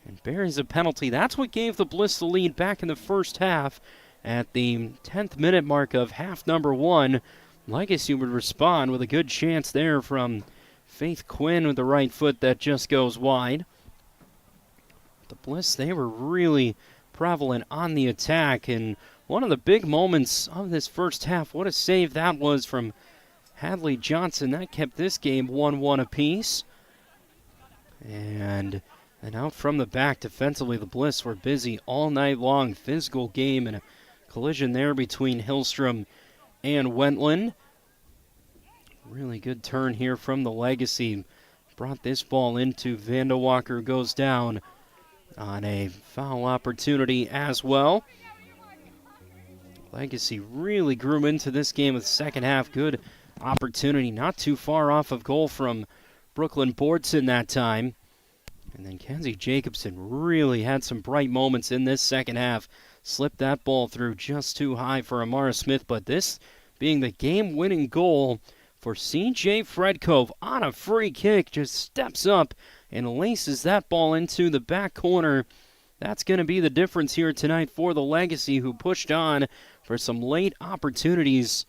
and buries a penalty. That's what gave the Bliss the lead back in the first half. At the 10th minute mark of half number 1, Legacy would respond with a good chance there from Faith Quinn with the right foot that just goes wide. The Bliss, they were really prevalent on the attack, and one of the big moments of this first half, what a save that was from Hadley Johnson. That kept this game 1-1 apiece. And out from the back defensively, the Bliss were busy all night long. Physical game and a collision there between Hillstrom and Wentland. Really good turn here from the Legacy. Brought this ball into Vandewalker, goes down on a foul opportunity as well. Legacy really grew into this game with the second half. Good opportunity, not too far off of goal from Brooklyn Bordson that time. And then Kenzie Jacobson really had some bright moments in this second half. Slipped that ball through just too high for Amara Smith, but this being the game-winning goal for C.J. Fredkove on a free kick, just steps up and laces that ball into the back corner. That's going to be the difference here tonight for the Legacy, who pushed on for some late opportunities.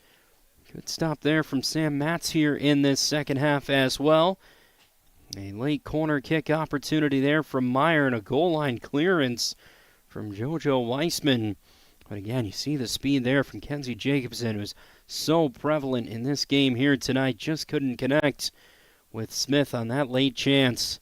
Good stop there from Sam Matz here in this second half as well. A late corner kick opportunity there from Meyer and a goal line clearance from JoJo Weissman. But again, you see the speed there from Kenzie Jacobson, who's so prevalent in this game here tonight. Just couldn't connect with Smith on that late chance.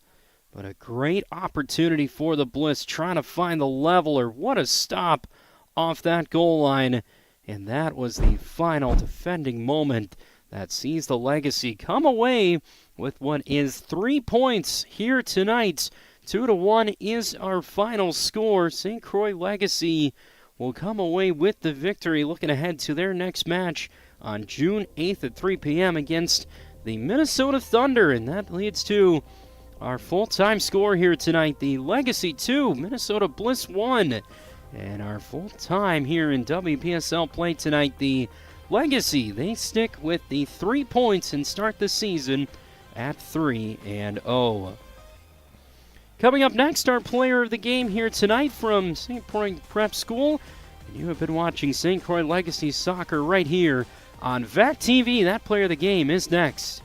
But a great opportunity for the Bliss, trying to find the leveler. What a stop off that goal line. And that was the final defending moment that sees the Legacy come away with what is 3 points here tonight. 2-1 is our final score. St. Croix Legacy will come away with the victory, looking ahead to their next match on June 8th at 3 p.m. against the Minnesota Thunder, and that leads to our full-time score here tonight. The Legacy 2, Minnesota Bliss 1. And our full-time here in WPSL play tonight, the Legacy, they stick with the 3 points and start the season at 3-0. Coming up next, our player of the game here tonight from St. Croix Prep School. You have been watching St. Croix Legacy Soccer right here on VAC TV. That player of the game is next.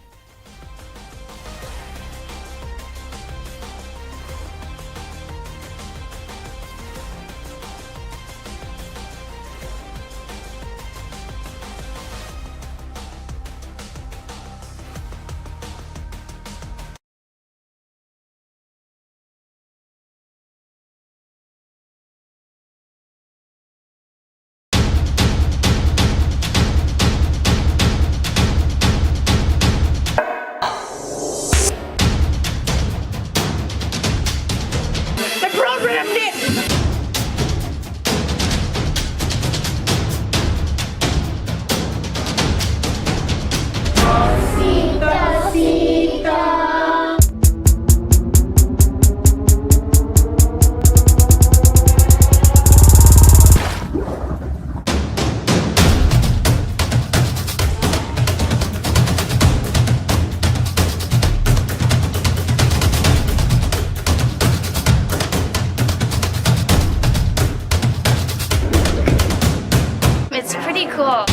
It's pretty cool.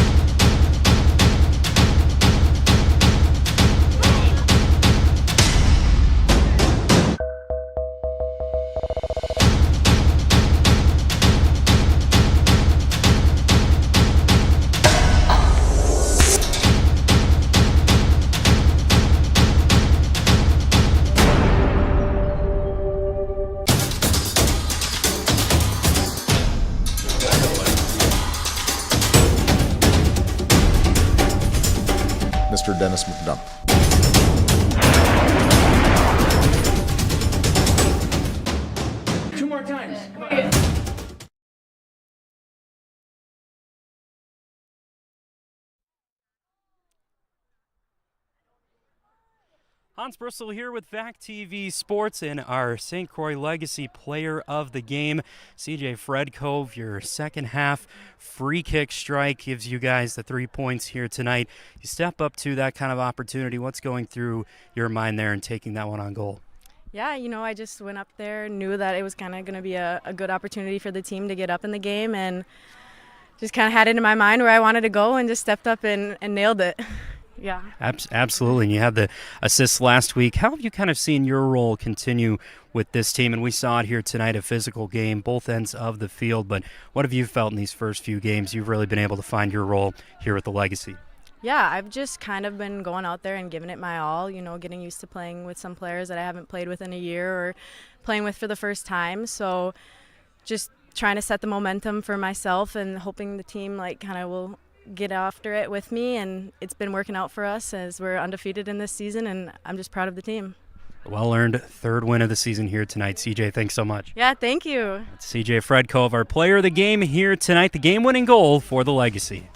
Mr. Dennis McDonough. Two more times. Hans Bristol here with VAC TV Sports and our St. Croix Legacy player of the game, CJ Fredkove. Your second half free kick strike gives you guys the 3 points here tonight. You step up to that kind of opportunity. What's going through your mind there and taking that one on goal? Yeah, I just went up there, knew that it was kind of going to be a good opportunity for the team to get up in the game, and just kind of had it in my mind where I wanted to go and just stepped up and nailed it. Yeah. Absolutely. And you had the assists last week. How have you kind of seen your role continue with this team? And we saw it here tonight, a physical game, both ends of the field. But what have you felt in these first few games? You've really been able to find your role here with the Legacy. Yeah, I've just kind of been going out there and giving it my all, getting used to playing with some players that I haven't played with in a year or playing with for the first time. So just trying to set the momentum for myself and hoping the team kind of will get after it with me, and it's been working out for us as we're undefeated in this season, and I'm just proud of the team. Well-earned third win of the season here tonight. CJ, thanks so much. Yeah, thank you. That's CJ Fredkove, our player of the game here tonight, the game-winning goal for the Legacy.